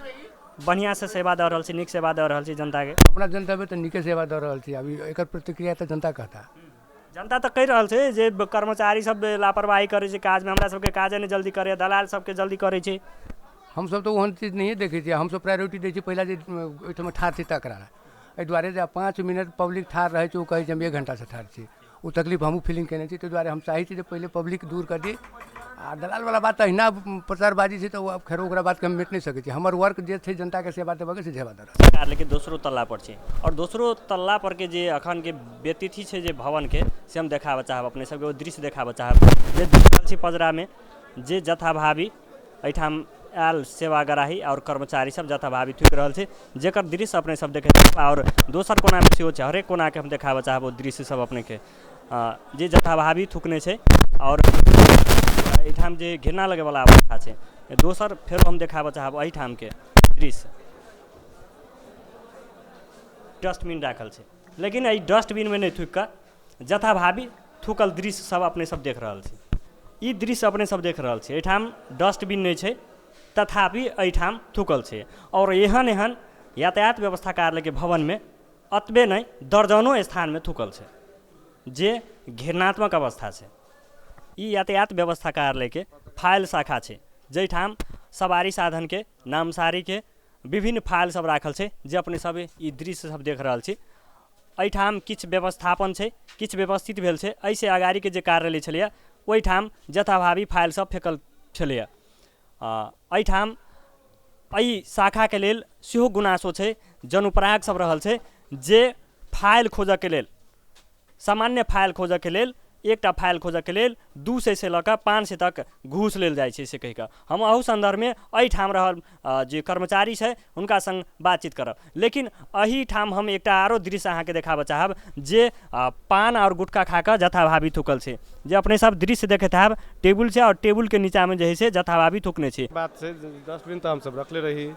Speaker 1: बढ़िया से सेवा दऽ रहल छी, नीक सेवा दऽ रहल छी जनता के?
Speaker 16: अपना जनता में तो नीके सेवा दऽ रहल छी। अभी एकर प्रतिक्रिया तो जनता कहता।
Speaker 1: जनता तो कहि रहल छै जे कर्मचारी सब लापरवाही करे छै काज में, हमरा सबके काजे नहीं जल्दी करे, दलाल सबके जल्दी करे छै।
Speaker 16: हम सब तो ओहन चीज नहीं देखे छी, हम सब प्रायोरिटी दै छी पहला जे ओहिठाम ठाढ़ छी तकरा। एहि दुआरे जे 5 मिनट पब्लिक ठाढ़ रहे छै, ओ कहै छै हम 1 घंटा से ठाढ़ छी। वो तकलीफ हमहूँ फीलिंग केने छी, ताहि दुआरे हम चाहै छी जे पहिले पब्लिक दूर कर दी। आ दलाल वाला बात अहिना प्रचारबाजी छै, तो खैर ओकरा बात के हम मिट नहीं सकै छी। हमर वर्क जे छै जनता के सेवा देबऽ के से सेवा दऽ रहल।
Speaker 1: कार्यालय के दोसरो तल्ला पर छै और दोसरो तल्ला पर के जे अखन के व्यतिथि छै जे भवन के से हम देखाबऽ चाहब, अपने सबके ओ दृश्य देखाबऽ चाहब जे देख रहल छी पजरा में जे जथाभावी एहिठाम आयल सेवाग्राही और कर्मचारी सब जथाभावी थूकि रहल छै, जेकर दृश्य अपने सब देखे और दोसर कोना में सेहो छै, हरेक कोना के हम देखाबऽ चाहब ओ दृश्य सब अपने के जे जथाभावी थूकने छै और एहिठाम जे घृणा लगे वाला अवस्था छै। दोसर फेर हम देखाबऽ चाहब एहिठाम के दृश्य, डस्टबिन राखल छै, लेकिन एहि डस्टबिन में नहीं थूक कऽ जथाभावी थूकल दृश्य सब अपने सब देख रहल छी। ई दृश्य अपने सब देख रहल छी, एहिठाम डस्टबिन नहीं छै तथापि एहिठाम थूकल छै और एहन एहन यातायात व्यवस्था कार्यालय के भवन में अतबे नहीं दर्जनों स्थान में थूकल छै जे घृणात्मक अवस्था छै। ई यातायात व्यवस्था कार्यालय के फाइल शाखा छै, जैठाम सवारी साधन के नामसारी के विभिन्न फाइल सब राखल छै जे अपने सब ई दृश्य सब देख रहल छी। एहिठाम किछु व्यवस्थापन छै, किछु व्यवस्थित भेल छै। एहिसे अगाड़ी के जे कार्यालय छलैया ओहिठाम जथाभावी फाइल सब फेकल छलैया। एहिठाम एहि शाखा के लेल सेहो गुनासो छै, जनउपराग सब रहल छै जे फाइल खोजऽ के लेल, सामान्य फाइल खोजऽ के लेल, एकटा फाइल खोजऽ के लेल 200 से लऽ कऽ 500 तक घूस लेल जाइ छै से कहि कऽ। हम अहू संदर्भ में एहिठाम रहल जे कर्मचारी छै हुनका संग बातचीत करब, लेकिन एहिठाम हम एकटा आरो दृश्य अहाँके देखाबऽ चाहब जे पान और गुटखा खा कऽ जथाभावी थूकल छै, जे अपने सब दृश्य देखैत हैब। टेबुल छै और टेबुल के नीचा में जे है से जथाभावी थूकने छै।
Speaker 13: बात छै डस्टबिन तो हम सब रखले रही,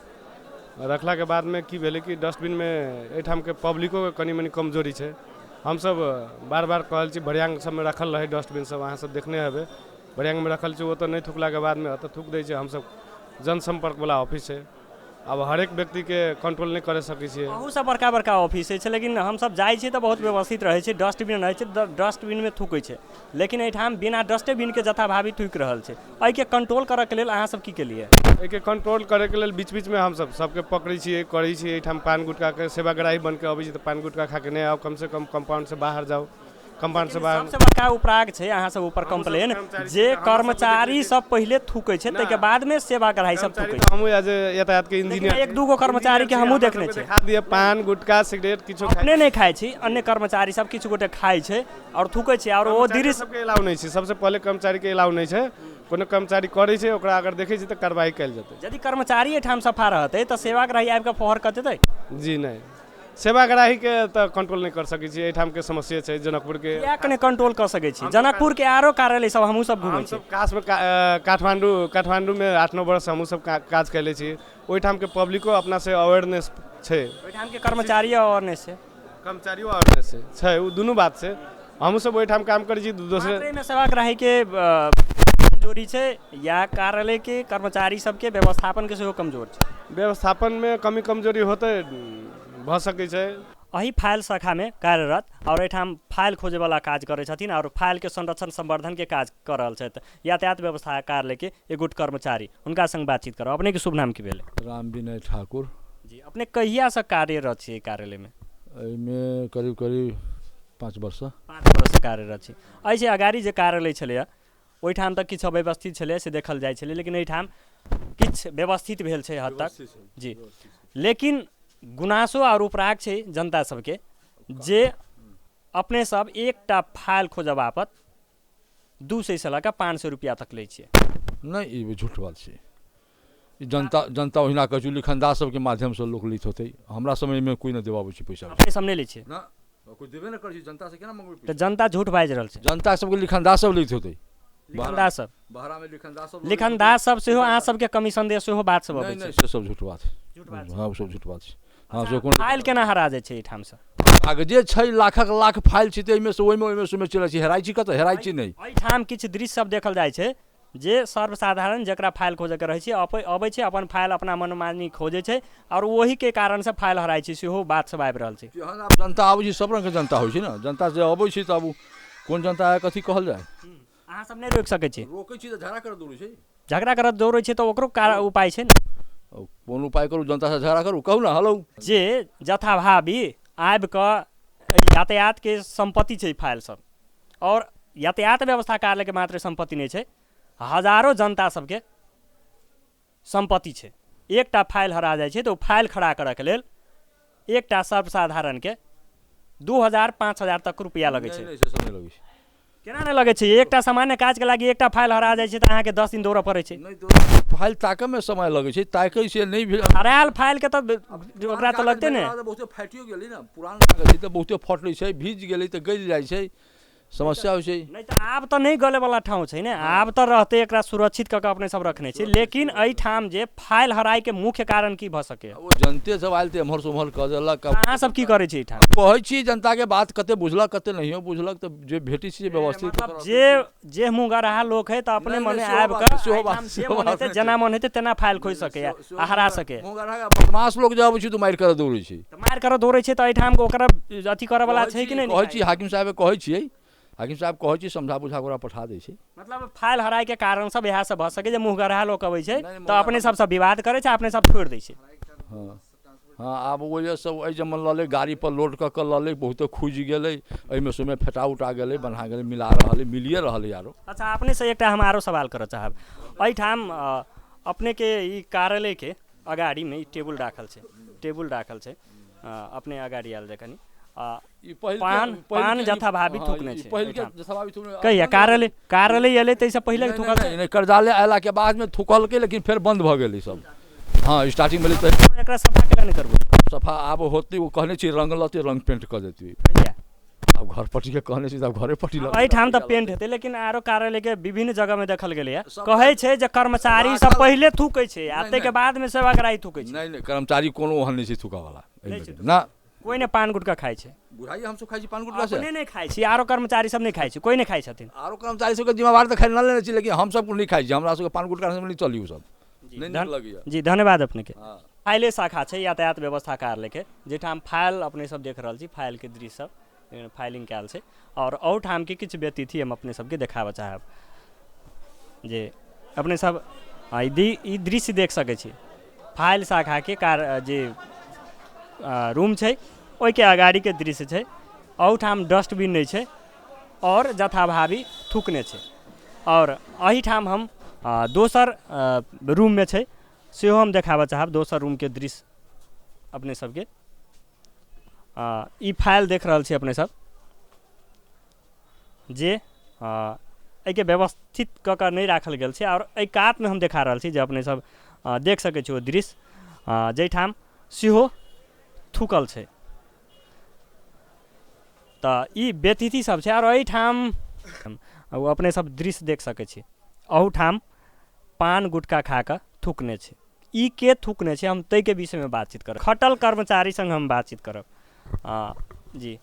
Speaker 13: रखला के बाद में की भेलै कि डस्टबिन में एहिठाम के पब्लिको के कनी मनी कमजोरी छै। हम सब बार बार कहल छी बढ़ियांग सब में रखल रहे डस्टबिन सब, अहाँ सब देखने हेबै बढ़ियांग में रखल छै, वो तो नहीं थूकला के बाद में तो थूक दै छै। हम सब जनसंपर्क वाला ऑफिस है, अब हरेक व्यक्ति के कंट्रोल नहीं करे सकै छियै।
Speaker 1: अहू सब बड़का बड़का ऑफिस छै, लेकिन हम सब जाइ छी तऽ बहुत व्यवस्थित रहै छै, डस्टबिन रहै छै, डस्टबिन में थूकै छै, लेकिन एहिठाम बिना डस्टबिन के जथाभावी थूकि रहल छै। एहि के कंट्रोल करऽ के लेल अहाँ सब की केलियै?
Speaker 13: एहि के कंट्रोल करे के लेल बीच बीच में हम सब सबके पकड़ै छियै, करै छियै। एहिठाम पान गुटखा के सेवाग्राही बन के अबै छी तऽ पान गुटखा खा के नहीं आओ, कम से कम कंपाउंड से बाहर जाओ। कंपाउंड से बाहर
Speaker 1: सबसे बड़का उपराग छै अहाँ सब ऊपर कंप्लेन जे कर्मचारी सब पहिले थूकै छै, ताहि के बाद में सेवाग्राही सब थूकै छै।
Speaker 13: हमहू एज यातायात के इंजीनियर
Speaker 1: एक दूगो कर्मचारी के हमहू देखने छी,
Speaker 13: खा दिए पान गुटखा सिगरेट किछो
Speaker 1: अपने नहीं खाइ छी, अन्य कर्मचारी सब किछु गोटे खाइ छै और थूकै छै और ओ दृश्य
Speaker 13: सबके अलाउ नहीं छै। सबसे पहले कर्मचारी के अलाउ नहीं छै, कोनो कर्मचारी करै छै ओकरा अगर देखै छै तऽ कार्रवाई कैल जेतै।
Speaker 1: यदि कर्मचारी एठाम सफा रहतै तऽ सेवाग्राही आबि कऽ फहर कऽ देतै?
Speaker 13: जी नहीं, सेवाग्राही के तो कंट्रोल नहीं कर सकै छी। एठाम के समस्या छै जनकपुर के,
Speaker 1: कियाक नहीं कंट्रोल कर सकै छी? जनकपुर के आरो कार्यालय सब हमहू सब घुमै छी।
Speaker 13: काश में काठमांडू में 8-9 वर्ष हमहू सब काज कैले छी। ओहिठाम के पब्लिको अपना से अवेयरनेस छै,
Speaker 1: ओहिठाम के कर्मचारी अवेयरनेस छै,
Speaker 13: कर्मचारियों अवेयरनेस छै, वो दुनू बात छै। हमहू सब ओहिठाम काम करै छी। दूसरे
Speaker 1: में सेवाग्राही के जो कमजोरी छै या कार्यालय के कर्मचारी सबके व्यवस्थापन के सेहो कमजोर छै?
Speaker 13: व्यवस्थापन में कमी कमजोरी होते भ सकै छै।
Speaker 1: अही फाइल शाखा में कार्यरत और एठाम फाइल खोजे वाला काज करे छथिन और फाइल के संरक्षण संवर्धन के काज कर रहल छथि यातायात व्यवस्था कार्यालय के एगो कर्मचारी, उनका संग बातचीत करब। अपने के शुभ नाम की भेले?
Speaker 17: राम विनय ठाकुर।
Speaker 1: जी, अपने कहिया से कार्यरत छी कार्यालय में?
Speaker 17: एहिमे करीब करीब 5 वर्ष।
Speaker 1: 5 वर्ष से कार्यरत छी। ऐसे अगाड़ी जे कार्यालय छलै ओहिठाम तक किछु व्यवस्थित छलै से देखल जाइ छलै, लेकिन एहिठाम किछु व्यवस्थित भेल छै हद तक। जी, लेकिन गुनासो और उपराग छै जनता सबके जे अपने सब एकटा फाइल खोजऽ बापत 200 से लऽ कऽ 500 रुपया तक लै छियै।
Speaker 17: नहीं, ई झूठ बात छै। जनता ओहिना कहै छै लिखनदार सबके माध्यम से लोक लिख होतै, हमरा समय में कोई न देबाबै छै पैसा।
Speaker 1: अपने सब नहि लै छियै
Speaker 17: ना, कोई देबे न करै छै, जनता से केना मंगबै?
Speaker 1: तऽ जनता झूठ बाजि रहल छै।
Speaker 17: जनता सबके लिखनदार सब लिख होतै।
Speaker 1: लिखनदार सब
Speaker 17: बहरा में
Speaker 1: लिखनदार सब सेहो अहाँ सबके कमीशन दे सेहो बात सब अबै छै।
Speaker 17: नहीं, से सब झूठ बात है। हाँ, सब झूठ बात छै। हाँ, से कोन
Speaker 1: फाइल केना हरा जाइ छै एठाम से?
Speaker 17: कागजे छै, लाखक लाख फाइल छै, एहिमे से ओहिमे चलै छै। हेराइ छै कतऽ? हेराइ छै नहीं।
Speaker 1: एठाम किछु दृश्य सब देखल जाइ छै जे सर्वसाधारण जकरा फाइल खोजे के रहै छै अबै छै, अपन फाइल अपना मनमानी खोजे छै और ओही के कारण से फाइल हराइ छै, सेहो बात सब आबि रहल छै।
Speaker 17: जहन आब जनता आबै छै, सब रंग के जनता होइ छै ने। जनता से अबै छै तब कोन जनता है कथी कहल जाय?
Speaker 1: अहाँ सब नहीं रोक सकै छी।
Speaker 17: रोकै छी तऽ झगड़ा करऽ दौड़ै छै।
Speaker 1: झगड़ा करऽ दौड़ै छै तऽ ओकरो उपाय छै ने।
Speaker 17: कोन उपाय करू? जनता से झगड़ा करू? कहू ना। हेलो,
Speaker 1: जे जथाभावी आबि कऽ यातायात के संपत्ति छै फाइल सब, और यातायात व्यवस्था कार्यालय के मात्र संपत्ति नहीं छै, हजारों जनता सबके संपत्ति छै। एकटा फाइल हरा जाइ छै तऽ ओ फाइल खड़ा करऽ के लेल एकटा सर्वसाधारण के 2000-5000 तक रुपया लगै छै। केना नहीं लगे छै? एकटा सामान्य काज के लागि एकटा फाइल हरा जाइ छै तऽ अहाँके 10 दिन दौड़ऽ पड़ै छै।
Speaker 17: फाइल ताकऽ में समय लगै छै, ताकै से नहीं भेल।
Speaker 1: हरायल फाइल के तऽ ओकरा तऽ लगते ने।
Speaker 17: बहुते फाटियो गेलै ना, पुरान कागज छै तऽ बहुते फटै छै, भीज गेलै तऽ गलि जाइ छै, समस्या होइ छै।
Speaker 1: नहीं तो आब तो नहीं गले वाला ठाव छै ने, आब तो रहते एकरा सुरक्षित कऽ अपने सब रखने छै। लेकिन एठाम जे फाइल हराय के मुख्य कारण की भ सके?
Speaker 17: वो जनते सब आयल ते एम्हर से उम्हर कऽ देलक।
Speaker 1: अहाँ सब की करै छी एठाम?
Speaker 17: कहै छी जनता के बात कते बुझलक कते नहियो बुझलक, तऽ जे भेटै छै व्यवस्थित।
Speaker 1: मतलब जे मुँहगरहा लोक है तऽ अपने मने आबि कऽ जेना मन हेतै तेना फाइल खोजि सके आ हरा सके।
Speaker 17: बदमाश लोग जे अबै छै तऽ मारि करऽ दौड़ै छै।
Speaker 1: मारि करऽ दौड़ै छै तऽ एठाम ओकरा अथी करऽ वाला छै कि नहीं?
Speaker 17: कहै छी हाकिम साहब कहै छियै, हाकिम साहब कहै छी समझा बुझा ओकरा पठा दै छै।
Speaker 1: मतलब फाइल हराय के कारण सब इएह सब भ सके जे मुँहगरहा लोक अबै छै तऽ अपने सबसँ विवाद करै छै, अपने सब छोड़ि दै छै।
Speaker 17: हाँ हाँ, आब ओहि सब एहि जमन लऽ ले, गाड़ी पर लोड कऽ के लऽ ले, बहुते खुजि गेलै, एहिमे से फेटा उटा गेलै, बन्हा गेलै, मिला रहल मिलिए रहल यारो।
Speaker 1: अच्छा, अपने से एकटा हम आरो सवाल करऽ चाहब। एहिठाम अपने के ई कार्यालय के अगाड़ी में टेबुल राखल छै, अपने अगाड़ी आयल जखनी पान जथाभावी थूकने छै। कहिया कार्यालय एलै ताहिसँ पहिले थूकल छै?
Speaker 17: कार्यालय अयला के बाद में थूकलकै, लेकिन फिर बंद भऽ गेलै सब। हाँ, स्टार्टिंग में
Speaker 1: एकरा सफा केना नहीं करबै?
Speaker 17: सफा आब होते, वो कहने छी रंग लते, रंग पेंट कऽ देती। अब घर पट्टी के कहने छी तब घरे पट्टी लग।
Speaker 1: एहिठाम तऽ पेंट हेतै, लेकिन आरो कार्यालय के विभिन्न जगह में देखल गेलै है, कहै छै जे कर्मचारी सब पहिले थूकै छै आ ताहि के बाद में सेवाग्राही थूकै छै।
Speaker 17: नहीं, कर्मचारी कोनो ओहन नहीं छै थूका वाला ना।
Speaker 1: कोई ने पान गुटका खाइ छै?
Speaker 17: बुढ़ाई हम सब खाइ छी पान गुटका से?
Speaker 1: अपने नहीं खाइ छी, आरो कर्मचारी सब नहीं खाइ छै? कोई नहीं खाइ छथिन?
Speaker 17: आरो कर्मचारी सबके जिम्मेवार तऽ खाइ न लेने छी, लेकिन हम सब नहीं खाइ छी, हमरा सबके पान गुटका से नहीं चली। सब
Speaker 1: जी, धन्यवाद अपने के। फाइले शाखा छै यातायात व्यवस्था कार्यालय के, जेठाम फाइल अपने सब देख रहल छी, फाइल के दृश्य सब फाइलिंग कैल छै, और ओठाम के किछु व्यतिथि हम अपने सबके देखाबऽ चाहब। जे अपने सब ई दृश्य देख सकै छी, फाइल शाखा के जे रूम छै ओहिके अगाड़ी के दृश्य छै। ओठाम डस्टबिन नहीं छै और जथाभावी थूकने छै, और एहिठाम हम दोसर रूम में छै सेहो हम देखाबऽ चाहब। दोसर रूम के दृश्य अपने सबके ई फाइल देख रहल छी अपने सब, जे एके व्यवस्थित कऽ कऽ नहीं राखल गेल छै, और एहि कात में हम देखा रहल छी जे अपने सब देख सकै छी ओ दृश्य जाहिठाम सेहो थूकल छै। तऽ ई व्यतिथि सब छै, और एहिठाम अपने सब दृश्य देख सकै छी, अहूठाम पान गुटखा खा कऽ थूकने छै। ई के थूकने छै हम ताहि के विषय में बातचीत करब, खटल कर्मचारी संग हम बातचीत करब। जी,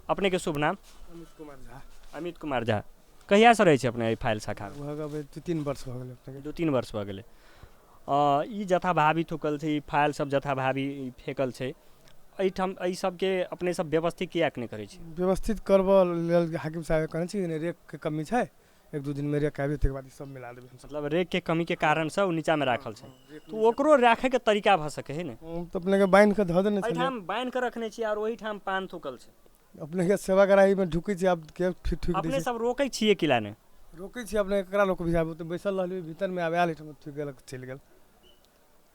Speaker 1: अपने के शुभ नाम?
Speaker 18: अमित कुमार झा।
Speaker 1: अमित कुमार झा, कहिया से रहै छै अपने एहि फाइल शाखा में?
Speaker 3: भऽ गेल 2-3 वर्ष भऽ गेल अपने।
Speaker 1: 2-3 वर्ष भऽ गेलै। ई जथाभावी थुकल छै, फाइल सब जथाभावी फेकल छै, एहिठाम एहि सबके अपने सब व्यवस्थित किएक नहि करै छी?
Speaker 18: व्यवस्थित करबऽ लेल हाकिम साहब कहै छी रेक के कमी छै, 1-2 दिन में रेक आबि तकर बाद सब मिला देबै।
Speaker 1: मतलब रेक के कमी के कारण से नीचा में राखल छै, तो ओकरो राखे के तरीका भ सके है ने?
Speaker 18: तो अपने के बांध के ध देने छै,
Speaker 1: एहिठाम बांध के रखने छी और ओही ठाम पान थुकल छै।
Speaker 18: अपने के सेवा कराई में ढुकै छी, आब के ठीक
Speaker 1: अपने सब रोकै छियै किला ने?
Speaker 18: रोकै छी अपने एकरा लोक भी आबू तो बैसल रहलिए भीतर में आबे आल एठम थुक गेल चल गेल।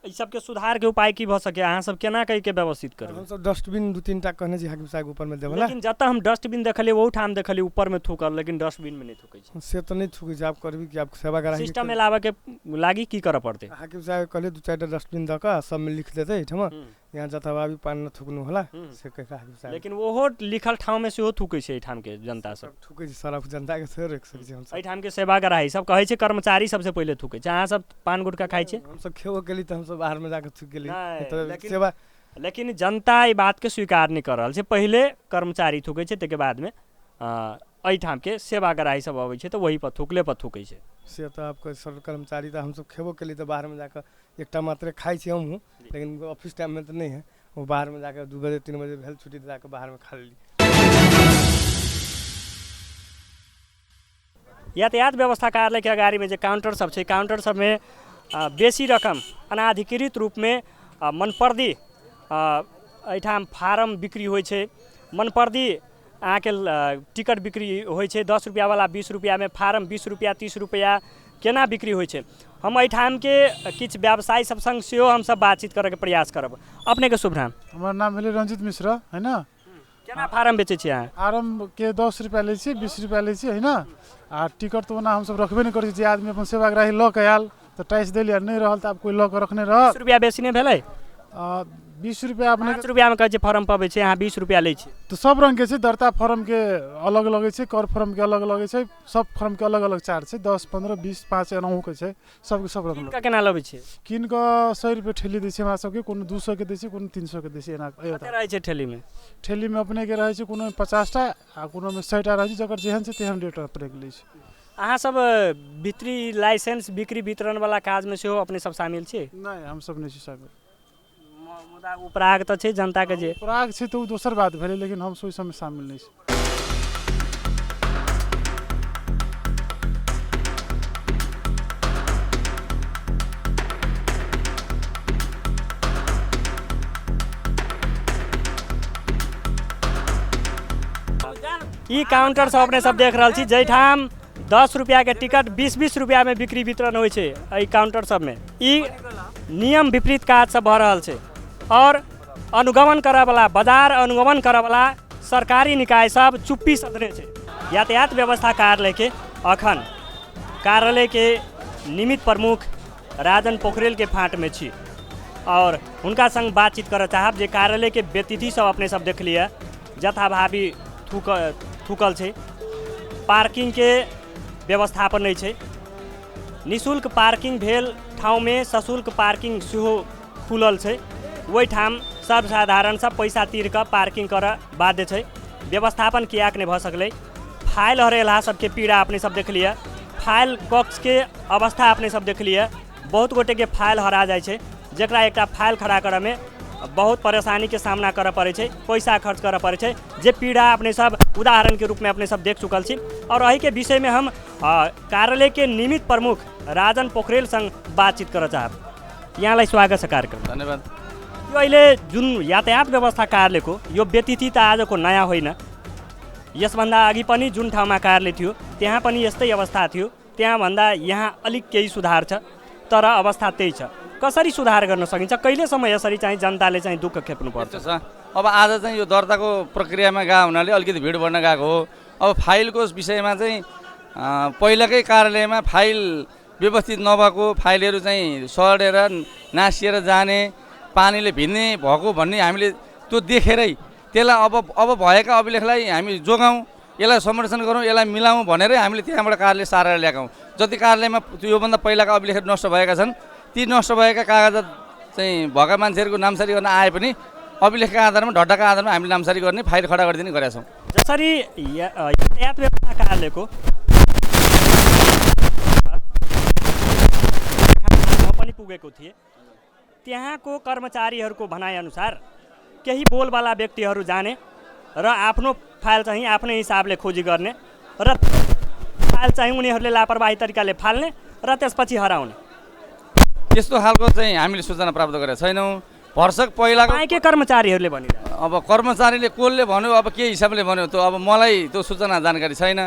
Speaker 1: ई सबके सुधार के उपाय की भ सके? अहाँ सब केना कहि के व्यवस्थित करबै?
Speaker 18: हम सब डस्टबिन 2-3 टा कहने छी हाकिम साहब ऊपर में देवला,
Speaker 1: लेकिन जत हम डस्टबिन देखलिए वो ठाम देखलिए ऊपर में थुकल, लेकिन डस्टबिन में नहीं थुकै छै।
Speaker 18: से तो नहीं थुकै छै, आप करबी कि आप सेवा कराई
Speaker 1: सिस्टम में लावे के लागी की करे पड़ते?
Speaker 18: हाकिम साहब कहले 2-4 टा डस्टबिन द के सब में लिख देते एठम यहाँ जथाभावी पान न थुकनु होला से कह हाकिम साहब।
Speaker 1: लेकिन ओहो लिखल ठाव में सेहो थुकै छै एठाम के जनता सब?
Speaker 18: थुकै छै सारा जनता के से रख सकै छै हम सब।
Speaker 1: एठाम के सेवा कराई सब कहै छै कर्मचारी सबसे पहले थुकै छै, अहाँ सब पान गुटखा खाइ छै?
Speaker 18: हम सब खेबो केली त हम सब बाहर में जाके थुक गेली तो
Speaker 1: लेकिन
Speaker 18: सेवा।
Speaker 1: लेकिन जनता ई बात के स्वीकार नहीं कर रहल छै, पहले कर्मचारी थुकै छै तके बाद में एठाम के सेवा कराई सब अबै छै तो वही पर थुकले पर थुकै छै।
Speaker 18: से तो आपको सर कर्मचारी तो हम सब खेबो केली तो बाहर में जाकर एकटा मात्र खाई छी हम, लेकिन ऑफिस टाइम में तो नहीं है, वो बाहर में जाकर 2 बजे 3 बजे भेल छुट्टी जाकर बाहर में खा ली।
Speaker 1: यातायात व्यवस्था कार्यालय के अगाडि में जे काउंटर सब छै, काउंटर सब में बेसी रकम अनाधिकृत रूप में मनपर्दी एठाम फार्म बिक्री होइ छै। मनपर्दी अहाँके टिकट बिक्री होइ छै, 10 रुपया वाला 20 रुपया में, फार्म 20 रुपया 30 रुपया केना बिक्री होइ छै। हम एठाम के किछु व्यवसायी सब संग सेहो हम सब बातचीत करे के प्रयास करब। अपने के शुभ नाम?
Speaker 19: हमर नाम भेलै रंजित मिश्रा है ना।
Speaker 1: केना फार्म बेचै छी अहाँ?
Speaker 19: फार्म के 10 रुपया लै छी, 20 रुपया लै छी है ना। आ टिकट तो ओना हम सब रखबे नहीं करै छी, जे आदमी अपन सेवाग्राही ल के आयल तो टैक्स देलिए, नहीं रहल तो आब कोई ल के रखने रह।
Speaker 1: 20 रुपया बेसी नहीं भेलै?
Speaker 19: 20 रुपया अपने
Speaker 1: 5 रुपया में कहै छै फॉर्म पबै छै, अहाँ 20 रुपया लै छी।
Speaker 19: तो सब रंग के छै, दरता फॉर्म के अलग लगै छै, कर फॉर्म के अलग लगै छै, सब फॉर्म के अलग अलग चार्ज छै, 10 15 20 5 एनाहू के छै, सब के सब रंग।
Speaker 1: किनका केना लबै छै?
Speaker 19: किन के 100 रुपया ठेली दै छै हमरा सबके, कोनो 200 के दै छै, कोनो 300 के दै छै। एना
Speaker 1: कते रहै छै ठेली में?
Speaker 19: ठेली में अपने के रहै छै कोनो में 50 टा आ कोनो में 100 टा रहै छै, जकर जेहन छै तेहन रेट अपने के लै छै।
Speaker 1: अहाँ सब भीतरी लाइसेंस बिक्री वितरण वाला काज में सेहो अपने सब शामिल छी?
Speaker 19: नहीं, हम सब नहीं छी शामिल।
Speaker 1: मुदा उपराग त छै जनता के, जे
Speaker 19: उपराग छै तो दोसर बात भेलै, लेकिन हम सोई सब में शामिल नहीं छी।
Speaker 1: ई काउंटर सब अपने सब देख रहल छी, जैठाम 10 रुपया के टिकट 20-20 रुपया में बिक्री वितरण होइ छै। एहि काउंटर सब में ई नियम विपरीत काज सब भ रहल छै, और अनुगमन करय वाला, बाजार अनुगमन करय वाला सरकारी निकाय सब चुप्पी सधने छै। यातायात व्यवस्था कार्यालय के अखन कार्यालय के निमित्त प्रमुख राजन पोखरेल के फाँट में छी, और हुनका संग बातचीत करय चाहब जे कार्यालय के व्यतिथि सब अपने सब देख लिया जथाभावी थुकल छै, पार्किंग के व्यवस्थापन नहीं छै। निःशुल्क पार्किंग भेल ठाव में सशुल्क पार्किंग सेहो खुलल छै, वही ठाम सर्वसाधारण सब पैसा तीर के पार्किंग कर बाध्य छै। व्यवस्थापन कियाक नहीं भ सकलै? फाइल हरेला सबके पीड़ा अपने सब देख लिया, फाइल कक्ष के अवस्था अपने सब देख लिया, बहुत गोटे के फाइल हरा जाए छै, जकरा एकटा फाइल खड़ा करे में बहुत परेशानी के सामना करे पड़े छै, पैसा खर्च करे पड़े छै, जे पीड़ा अपने सब उदाहरण के रूप में अपने सब देख चुकल छी। और यही के विषय में हम कार्यालय के निमित्त प्रमुख राजन पोखरेल संग बातचीत कर चाहब। यहाँलाई स्वागत छ कार्यक्रम।
Speaker 20: धन्यवाद।
Speaker 1: यो अहिले जुन यातायात व्यवस्था कार्यालयको यो व्यतिथि त आजको नयाँ होइन, यसभन्दा अघि पनि जुन ठाउँमा कार्यालय थियो त्यहाँ पनि यस्तै अवस्था थियो, त्यहाँभन्दा यहाँ अलिक केही सुधार छ, तर अवस्था त्यही छ। कसरी सुधार गर्न सकिन्छ? कहिलेसम्म यसरी चाहिँ जनताले चाहिँ दुःख खेप्नु पर्छ?
Speaker 20: अब आज चाहिँ यो दर्ताको प्रक्रियामा गएको हुनाले अलिकति भिड बढ्न गएको हो। अब फाइलको विषयमा चाहिँ पहिलाकै कार्यालयमा फाइल व्यवस्थित नभएको, फाइलहरू चाहिँ सडेर नासिएर जाने, पानीले भिज्ने भएको भन्ने हामीले त्यो देखेरै त्यसलाई अब भएका अभिलेखलाई हामी जोगाउँ, यसलाई संरक्षण गरौँ, यसलाई मिलाउँ भनेरै हामीले त्यहाँबाट कार्यालय सारेर ल्याएका हौँ। जति कार्यालयमा योभन्दा पहिलाका अभिलेखहरू नष्ट भएका छन्, ती नष्ट भएका कागजात चाहिँ भएका मान्छेहरूको नामसारी गर्न आए पनि अभिलेखका आधारमा, ढड्डाका आधारमा हामीले नामसारी गर्ने, फाइल खडा गरिदिने गरेका छौँ।
Speaker 1: जसरी यातायात व्यवस्था कार्यालयको पुगेको थिएँ। त्यहाँको कर्मचारीहरूको भनाइअनुसार केही बोलवाला व्यक्तिहरू जाने र आफ्नो फाइल चाहिँ आफ्नै हिसाबले खोजी गर्ने र फाइल चाहिँ उनीहरूले लापरवाही तरिकाले फाल्ने र त्यसपछि हराउने।
Speaker 20: त्यस्तो खालको चाहिँ हामीले सूचना प्राप्त गरेका छैनौँ। भर्सक पहिलाको
Speaker 1: के कर्मचारीहरूले भनिरहेको
Speaker 20: अब कर्मचारीले कसले भन्यो, अब के हिसाबले भन्यो त्यो अब मलाई त्यो सूचना जानकारी छैन।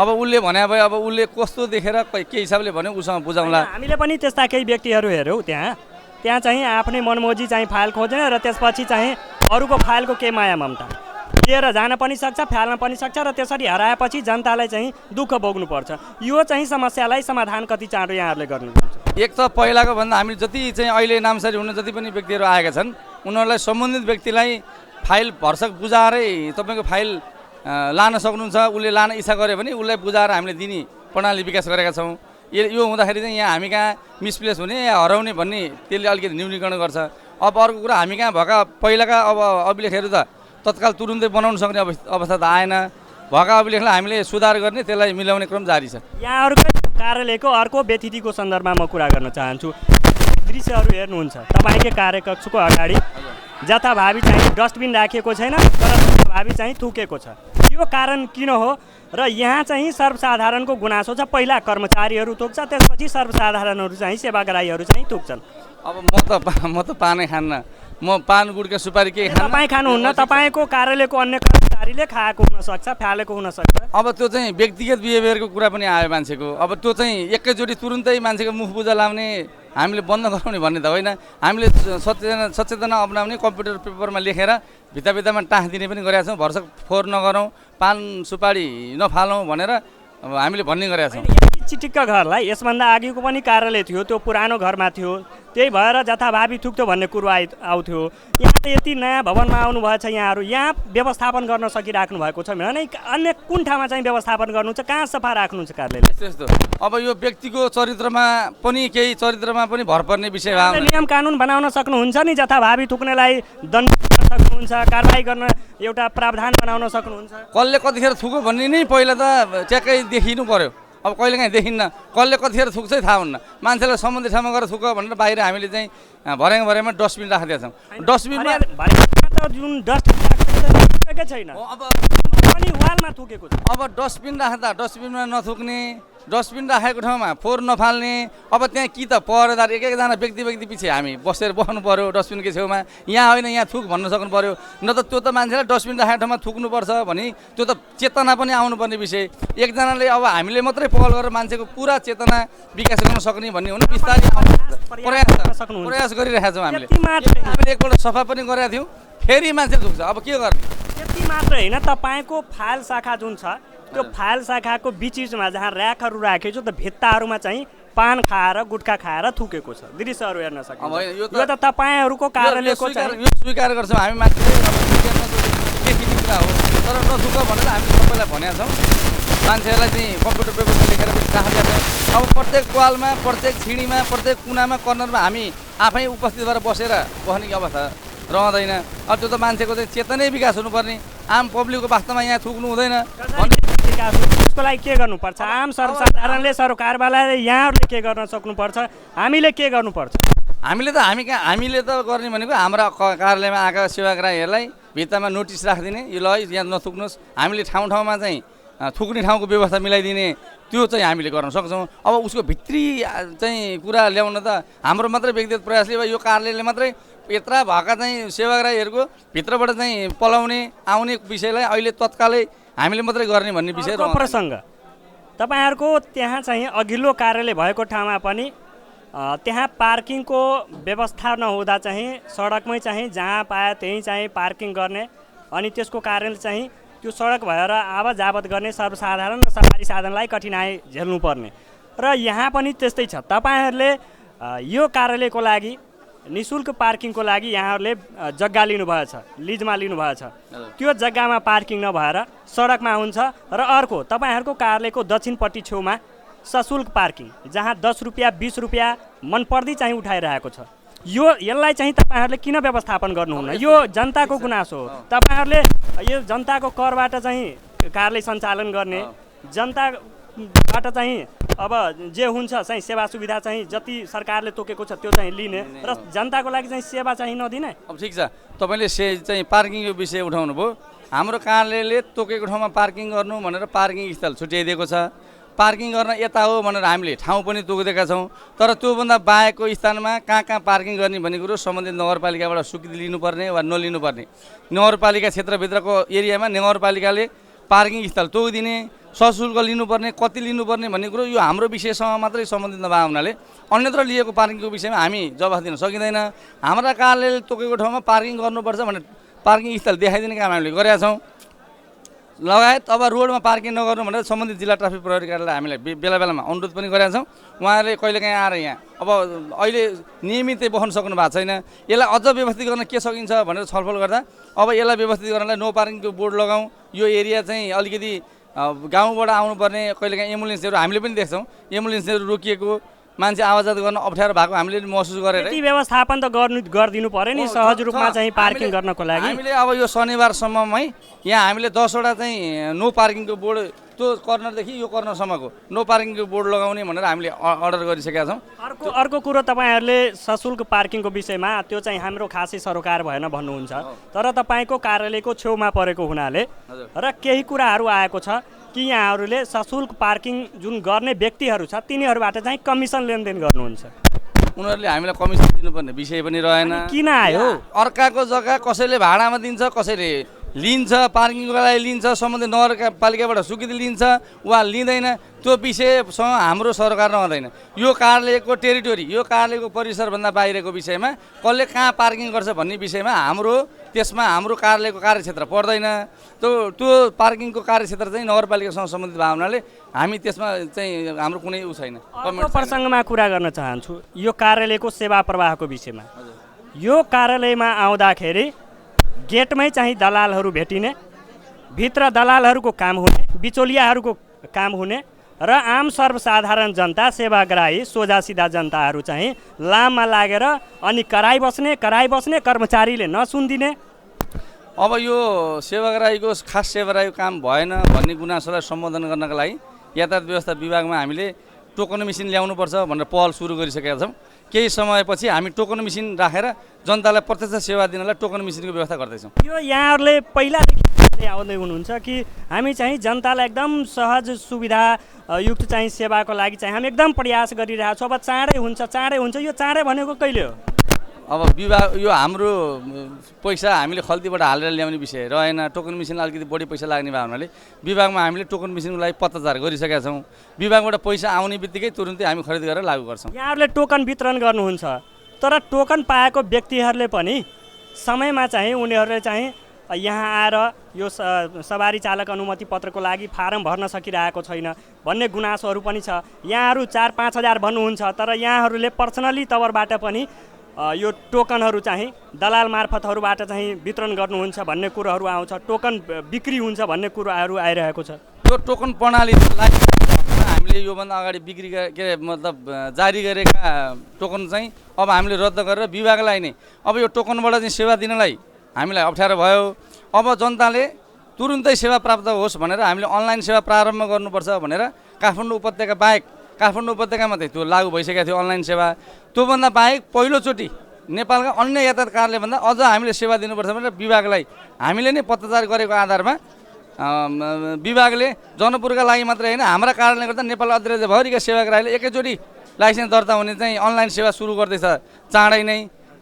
Speaker 20: अब उसले भने भए अब उसले कस्तो देखेर के हिसाबले भन्यो उसँग बुझाउँला।
Speaker 1: हामीले पनि त्यस्ता केही व्यक्तिहरू हेऱ्यौँ। त्यहाँ चाहिँ आफ्नै मनमोजी चाहिँ फाइल खोज्ने र त्यसपछि चाहिँ अरूको फाइलको के माया ममता लिएर जान पनि सक्छ, फाल्न पनि सक्छ र त्यसरी हराएपछि जनतालाई चाहिँ दुःख भोग्नुपर्छ। यो चाहिँ समस्यालाई समाधान कति चाँडो यहाँहरूले गर्नुहुन्छ?
Speaker 20: एक त पहिलाको भन्दा हामीले जति चाहिँ अहिले नामसारी हुने जति पनि व्यक्तिहरू आएका छन् उनीहरूलाई सम्बन्धित व्यक्तिलाई फाइल भर्सक बुझाएरै तपाईँको फाइल लान सक्नुहुन्छ। उसले लान इच्छा गर्यो भने उसलाई बुझाएर हामीले दिने प्रणाली विकास गरेका छौँ। यो हुँदाखेरि चाहिँ यहाँ हामी कहाँ मिसप्लेस हुने या हराउने भन्ने त्यसले अलिकति न्यूनीकरण गर्छ। अब अर्को कुरा हामी कहाँ भएका पहिलाका अब अभिलेखहरू त तत्काल तुरुन्तै बनाउन सक्ने अवस्था त आएन। भएका अभिलेखलाई हामीले सुधार गर्ने त्यसलाई मिलाउने क्रम जारी छ।
Speaker 1: यहाँहरूको कार्यालयको अर्को व्यतिथिको सन्दर्भमा म कुरा गर्न चाहन्छु। दृश्यहरू हेर्नुहुन्छ, तपाईँकै कार्यकक्षको अगाडि जथाभावी चाहिँ डस्टबिन राखिएको छैन तर जथाभावी चाहिँ थुकेको छ। यो कारण किन हो र यहाँ चाहिँ सर्वसाधारणको गुनासो छ। पहिला कर्मचारीहरू थुक्छ, त्यसपछि सर्वसाधारणहरू चाहिँ सेवाग्राहीहरू चाहिँ थुक्छन्।
Speaker 20: अब म त पानै खान्न, म पान गुड्का सुपारी केही खान्न।
Speaker 1: तपाईँ खानुहुन्न, तपाईँको कार्यालयको अन्य कर्मचारीले खाएको हुनसक्छ, फालेको हुनसक्छ।
Speaker 20: अब त्यो चाहिँ व्यक्तिगत बिहेभियरको कुरा पनि आयो मान्छेको। अब त्यो चाहिँ एकैचोटि तुरुन्तै मान्छेको मुख बुझा लाउने हामीले बन्द गराउने भन्ने त होइन। हामीले सचेतना अपनाउने, कम्प्युटर पेपरमा लेखेर भित्तामा टाँस दिने पनि गरेका छौँ। भर्सक फोहोर नगरौँ, पान सुपारी नफालौँ भनेर हामीले भन्ने गरेका छौँ।
Speaker 1: चिटिक्क घरलाई यसभन्दा अघिको पनि कार्यालय थियो, त्यो पुरानो घरमा थियो, त्यही भएर जथाभावी थुक्थ्यो भन्ने कुरो आउँथ्यो। यहाँ त यति नयाँ भवनमा आउनुभएछ, यहाँहरू यहाँ व्यवस्थापन गर्न सकिराख्नु भएको छ भने अन्य कुन ठाउँमा चाहिँ व्यवस्थापन गर्नुहुन्छ, कहाँ सफा राख्नुहुन्छ कार्यालयले?
Speaker 20: त्यस्तो अब यो व्यक्तिको चरित्रमा पनि केही चरित्रमा पनि भर पर्ने विषय हो।
Speaker 1: नियम कानुन बनाउन सक्नुहुन्छ नि, जथाभावी थुक्नेलाई दण्ड गर्न सक्नुहुन्छ, कारबाही गर्न एउटा प्रावधान बनाउन सक्नुहुन्छ।
Speaker 20: कसले कतिखेर थुक्यो भन्ने नै पहिला त ट्याक्कै देखिनु पर्यो। अब कहिले काहीँ देखिन्न, कसले कतिखेर थुक्छै थाहा हुन्न। मान्छेलाई सम्बन्धित ठाउँमा गएर थुक भनेर बाहिर हामीले चाहिँ भर्याङमा डस्टबिन राखिदिएका छौँ। डस्टबिनमा
Speaker 1: जुन डस्टबिन छैन, अब वालमा थुकेको छ।
Speaker 20: अब डस्टबिन राख्दा डस्टबिनमा नथुक्ने, डस्टबिन राखेको ठाउँमा फोहोर नफाल्ने। अब त्यहाँ कि त पहरेदार एकजना व्यक्ति पछि हामी बसेर बस्नु पर्यो डस्टबिनकै छेउमा। यहाँ होइन, यहाँ थुक भन्न सक्नु पर्यो। न त त्यो त मान्छेलाई डस्टबिन राखेको ठाउँमा थुक्नुपर्छ भने त्यो त चेतना पनि आउनुपर्ने विषय। एकजनाले अब हामीले मात्रै पहल गरेर मान्छेको पुरा चेतना विकास गर्न सक्ने भन्ने हो नि। बिस्तारै प्रयास गरिरहेका छौँ हामीले। एकपल्ट सफा पनि गरेका थियौँ, फेरि मान्छे थुक्छ। अब के गर्ने?
Speaker 1: त्यति मात्र होइन, तपाईँको फाइल शाखा जुन छ त्यो फाइल शाखाको बिचमा जहाँ ऱ्याकहरू राखेको छ, त भित्ताहरूमा चाहिँ पान खाएर गुट्खा खाएर थुकेको छ। दृश्यहरू हेर्न सकिन्छ। यो त तपाईँहरूको कार्यालयको
Speaker 20: स्वीकार गर्छौँ हामी। मान्छेले देखिने कुरा हो, तर नथुक भनेर हामीले सबैलाई भनेका छौँ। मान्छेहरूलाई चाहिँ कम्प्युटर पेपरमा लेखेर राखेका छौँ। अब प्रत्येक वालमा, प्रत्येक छिडीमा, प्रत्येक कुनामा, कर्नरमा हामी आफै उपस्थित भएर बस्ने अवस्था रहँदैन। अब त्यो त मान्छेको चाहिँ चेतनै विकास हुनुपर्ने। आम पब्लिकको वास्तवमा यहाँ थुक्नु हुँदैन।
Speaker 1: त्यसको लागि के गर्नुपर्छ? आम सर्वसाधारणले, सरकारवालाले, यहाँहरूले के गर्न सक्नुपर्छ? हामीले के गर्नुपर्छ?
Speaker 20: हामीले त गर्ने भनेको हाम्रा कार्यालयमा आएका सेवाग्राहीहरूलाई भित्तामा नोटिस राखिदिने, यो ल यहाँ नथुक्नुहोस्। हामीले ठाउँमा चाहिँ थुक्ने ठाउँको व्यवस्था मिलाइदिने, त्यो चाहिँ हामीले गर्न सक्छौँ। अब उसको भित्री चाहिँ कुरा ल्याउन त हाम्रो मात्रै व्यक्तिगत प्रयासले यो कार्यालयले मात्रै यत्रा भएका चाहिँ सेवाग्राहीहरूको भित्रबाट चाहिँ पलाउने आउने विषयलाई अहिले तत्कालै हामीले मात्रै गर्ने भन्ने विषय
Speaker 1: प्रसङ्ग। तपाईँहरूको त्यहाँ चाहिँ अघिल्लो कार्यालय भएको ठाउँमा पनि त्यहाँ पार्किङको व्यवस्था नहुँदा चाहिँ सडकमै चाहिँ जहाँ पाए त्यहीँ चाहिँ पार्किङ गर्ने, अनि त्यसको कारण चाहिँ त्यो सडक भएर आवत जावत गर्ने सर्वसाधारण र सवारी साधनलाई कठिनाइ झेल्नुपर्ने। र यहाँ पनि त्यस्तै छ। तपाईँहरूले यो कार्यालयको लागि निःशुल्क पार्किङको लागि यहाँहरूले जग्गा लिनुभएछ, लिजमा लिनुभएछ। त्यो जग्गामा पार्किङ नभएर सडकमा हुन्छ। र अर्को, तपाईँहरूको कार्यालयको दक्षिणपट्टि छेउमा सशुल्क पार्किङ, जहाँ 10 रुपियाँ 20 रुपियाँ मनपर्दी चाहिँ उठाइरहेको छ। यसलाई चाहिँ तपाईँहरूले किन व्यवस्थापन गर्नुहुन्न? यो जनताको गुनासो हो। तपाईँहरूले यो जनताको करबाट चाहिँ कार्यालय सञ्चालन गर्ने, जनताबाट चाहिँ अब जे हुन्छ चाहिँ सेवा सुविधा चाहिँ जति सरकारले तोकेको छ त्यो चाहिँ लिने र जनताको लागि चाहिँ सेवा चाहिँ नदिने।
Speaker 20: अब ठिक छ, तपाईँले चाहिँ पार्किङको विषय उठाउनु भयो। हाम्रो कार्यालयले तोकेको ठाउँमा पार्किङ गर्नु भनेर पार्किङ स्थल छुट्याइदिएको छ। पार्किङ गर्न यता हो भनेर हामीले ठाउँ पनि तोकिदिएका छौँ। तर त्योभन्दा बाहेकको स्थानमा कहाँ कहाँ पार्किङ गर्ने भन्ने कुरो सम्बन्धित नगरपालिकाबाट स्वीकृति लिनुपर्ने वा नलिनुपर्ने, नगरपालिका क्षेत्रभित्रको एरियामा नगरपालिकाले पार्किङ स्थल तोकिदिने, सशुल्क लिनुपर्ने, कति लिनुपर्ने भन्ने कुरो यो हाम्रो विषयसँग मात्रै सम्बन्धित नभए हुनाले अन्यत्र लिएको पार्किङको विषयमा हामी जवाफ दिन सकिँदैन। हाम्रा कार्यालयले तोकेको ठाउँमा पार्किङ गर्नुपर्छ भनेर पार्किङ स्थल देखाइदिने काम हामीले गरेका छौँ। लगायत अब रोडमा पार्किङ नगर्नु भनेर सम्बन्धित जिल्ला ट्राफिक प्रहरी कार्यालयलाई हामीले बेला बेलामा अनुरोध पनि गरेका छौँ। उहाँहरूले कहिलेकाहीँ आएर यहाँ अब अहिले नियमितै बस्न सक्नु भएको छैन, यसलाई अझ व्यवस्थित गर्न के सकिन्छ भनेर छलफल गर्दा अब यसलाई व्यवस्थित गर्नलाई नो पार्किङको बोर्ड लगाउँ। यो एरिया चाहिँ अलिकति गाउँबाट आउनुपर्ने कहिलेकाहीँ एम्बुलेन्सहरू हामीले पनि देख्छौँ, एम्बुलेन्सहरू रोकिएको, मान्छे आवाजात गर्न अप्ठ्यारो भएको हामीले महसुस गरेर
Speaker 1: व्यवस्थापन त गरिदिनु पर्यो नि सहज रूपमा चाहिँ पार्किङ गर्नको लागि।
Speaker 20: हामीले अब यो शनिबारसम्ममै यहाँ हामीले 10वटा चाहिँ नो पार्किङको बोर्ड त्यो कर्नरदेखि यो कर्नरसम्मको नो पार्किङको बोर्ड लगाउने भनेर हामीले अर्डर गरिसकेका छौँ।
Speaker 1: अर्को कुरो तपाईँहरूले सशुल्क पार्किङको विषयमा त्यो चाहिँ हाम्रो खासै सरोकार भएन भन्नुहुन्छ, तर तपाईँको कार्यालयको छेउमा परेको हुनाले र केही कुराहरू आएको छ कि यहाँहरूले सशुल्क पार्किङ जुन गर्ने व्यक्तिहरू छ तिनीहरूबाट चाहिँ कमिसन लेनदेन गर्नुहुन्छ।
Speaker 20: उनीहरूले हामीलाई कमिसन दिनुपर्ने विषय पनि रहेन।
Speaker 1: किन आयो?
Speaker 20: अर्काको जग्गा कसैले भाडामा दिन्छ, कसैले लिन्छ, पार्किङको लागि लिन्छ, सम्बन्धित नगरपालिकाबाट स्वीकृति लिन्छ वा लिँदैन, त्यो विषयसँग हाम्रो सरकार रहँदैन। यो कार्यालयको टेरिटोरी, यो कार्यालयको परिसरभन्दा बाहिरको विषयमा कसले कहाँ पार्किङ गर्छ भन्ने विषयमा त्यसमा हाम्रो कार्यालयको कार्यक्षेत्र पर्दैन। त्यो पार्किङको कार्यक्षेत्र चाहिँ नगरपालिकासँग सम्बन्धित भएको हुनाले हामी त्यसमा चाहिँ हाम्रो कुनै उ छैन।
Speaker 1: अर्को प्रसङ्गमा कुरा गर्न चाहन्छु यो कार्यालयको सेवा प्रवाहको विषयमा। यो कार्यालयमा आउँदाखेरि गेटमै चाहिँ दलालहरू भेटिने, भित्र दलालहरूको काम हुने, बिचौलियाहरूको काम हुने र आम सर्वसाधारण जनता सेवाग्राही सोझा सिधा जनताहरू चाहिँ लाममा लागेर अनि कराई बस्ने कर्मचारीले नसुनिदिने।
Speaker 20: अब यो सेवाग्राहीको खास सेवाग्राहीको काम भएन भन्ने गुनासोलाई सम्बोधन गर्नका लागि यातायात व्यवस्था विभागमा हामीले टोकन मेसिन ल्याउनुपर्छ भनेर पहल सुरु गरिसकेका छौँ। केही समयपछि हामी टोकन मेसिन राखेर जनतालाई प्रत्यक्ष सेवा दिनलाई टोकन मेसिनको व्यवस्था गर्दैछौँ।
Speaker 1: यो यहाँहरूले पहिलादेखि आउँदै हुनुहुन्छ कि हामी चाहिँ जनतालाई एकदम सहज सुविधा युक्त चाहिँ सेवाको लागि चाहिँ हामी एकदम प्रयास गरिरहेको छौँ। अब चाँडै हुन्छ यो चाँडै भनेको कहिले हो?
Speaker 20: अब विभाग यो हाम्रो पैसा हामीले खल्तीबाट हालेर ल्याउने विषय रहेन। टोकन मेसिनलाई अलिकति बढी पैसा लाग्ने भयो हुनाले विभागमा हामीले टोकन मेसिनको लागि पत्राचार गरिसकेका छौँ। विभागबाट पैसा आउने बित्तिकै तुरुन्तै हामी खरिद गरेर लागू गर्छौँ।
Speaker 1: यहाँहरूले टोकन वितरण गर्नुहुन्छ, तर टोकन पाएको व्यक्तिहरूले पनि समयमा चाहिँ उनीहरूले चाहिँ यहाँ आएर यो सवारी चालक अनुमति पत्रको लागि फारम भर्न सकिरहेको छैन भन्ने गुनासोहरू पनि छ। यहाँहरू 4-5 हजार भन्नुहुन्छ, तर यहाँहरूले पर्सनली तवरबाट पनि यो टोकनहरू चाहिँ दलाल मार्फतहरूबाट चाहिँ वितरण गर्नुहुन्छ भन्ने कुरोहरू आउँछ, टोकन बिक्री हुन्छ भन्ने कुराहरू आइरहेको छ।
Speaker 20: यो टोकन प्रणालीलाई हामीले योभन्दा अगाडि बिक्री के मतलब जारी गरेका टोकन चाहिँ अब हामीले रद्द गरेर विभागलाई नै अब यो टोकनबाट चाहिँ सेवा दिनलाई हामीलाई अप्ठ्यारो भयो। अब जनताले तुरुन्तै सेवा प्राप्त होस् भनेर हामीले अनलाइन सेवा प्रारम्भ गर्नुपर्छ भनेर काठमाडौँ उपत्यका बाहेक काठमाडौँ उपत्यकामा चाहिँ त्यो लागू भइसकेको थियो अनलाइन सेवा। त्योभन्दा बाहेक पहिलोचोटि नेपालका अन्य यातायात कार्यालयभन्दा अझ हामीले सेवा दिनुपर्छ भनेर विभागलाई हामीले नै पत्रचार गरेको आधारमा विभागले जनपुरका लागि मात्रै होइन हाम्रा कारणले गर्दा नेपाल अधिराज्यभरिका सेवाग्राहीले एकैचोटि लाइसेन्स दर्ता हुने चाहिँ अनलाइन सेवा सुरु गर्दैछ चाँडै नै।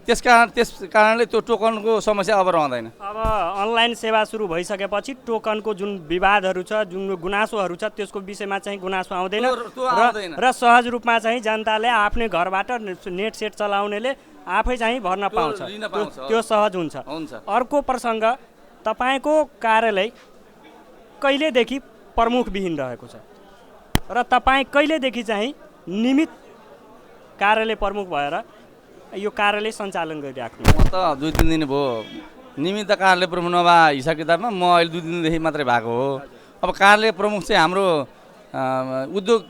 Speaker 20: त्यस कारणले त्यो टोकनको समस्या अब रहँदैन।
Speaker 1: अब अनलाइन सेवा सुरु भइसकेपछि टोकनको जुन विवादहरू छ, जुन गुनासोहरू छ, त्यसको विषयमा चाहिँ गुनासो आउँदैन र सहज रूपमा चाहिँ जनताले आफ्नै घरबाट नेट सेट चलाउनेले आफै चाहिँ भर्न पाउँछ, त्यो सहज हुन्छ। अर्को प्रसङ्ग, तपाईँको कार्यालय कहिलेदेखि प्रमुखविहीन रहेको छ र तपाईँ कहिलेदेखि चाहिँ नियमित कार्यालय प्रमुख भएर यो कार्यालय सञ्चालन गरिराख्नु?
Speaker 20: म त 2-3 दिन भयो नियमित कार्यालय प्रमुख नभए हिसाब किताबमा म अहिले 2 दिनदेखि मात्रै भएको हो। अब कार्यालय प्रमुख चाहिँ हाम्रो उद्योग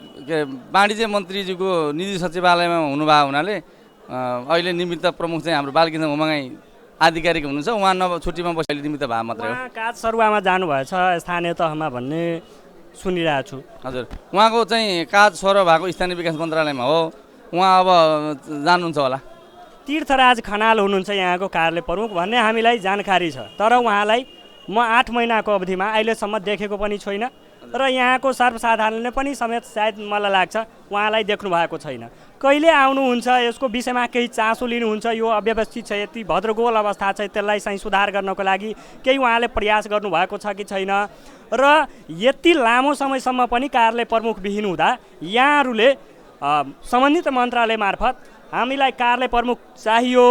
Speaker 20: वाणिज्य मन्त्रीजीको निजी सचिवालयमा हुनुभएको हुनाले अहिले निमित्त प्रमुख चाहिँ हाम्रो बालकृष्ण उमागाई आधिकारिक हुनुहुन्छ। उहाँ छुट्टीमा बसेर निमित्त भए मात्रै हो।
Speaker 1: काज सरुवामा जानुभएछ स्थानीय तहमा भन्ने सुनिरहेको छु।
Speaker 20: हजुर, उहाँको चाहिँ काज सर भएको स्थानीय विकास मन्त्रालयमा हो, उहाँ अब जानुहुन्छ होला।
Speaker 1: तीर्थराज खनाल हुनुहुन्छ यहाँको कार्यालय प्रमुख भन्ने हामीलाई जानकारी छ, तर उहाँलाई म 8 महिनाको अवधिमा अहिलेसम्म देखेको पनि छैन र यहाँको सर्वसाधारणले पनि समेत सायद मलाई लाग्छ उहाँलाई देख्नु भएको छैन। कहिले आउनुहुन्छ, यसको विषयमा केही चासो लिनुहुन्छ, यो अव्यवस्थित छ, यति भद्रगोल अवस्था छ, त्यसलाई चाहिँ सुधार गर्नको लागि केही उहाँले प्रयास गर्नुभएको छ कि छैन र यति लामो समयसम्म पनि कार्यालय प्रमुखविहीन हुँदा यहाँहरूले सम्बन्धित मन्त्रालय मार्फत हामीलाई कार्यालय प्रमुख चाहियो,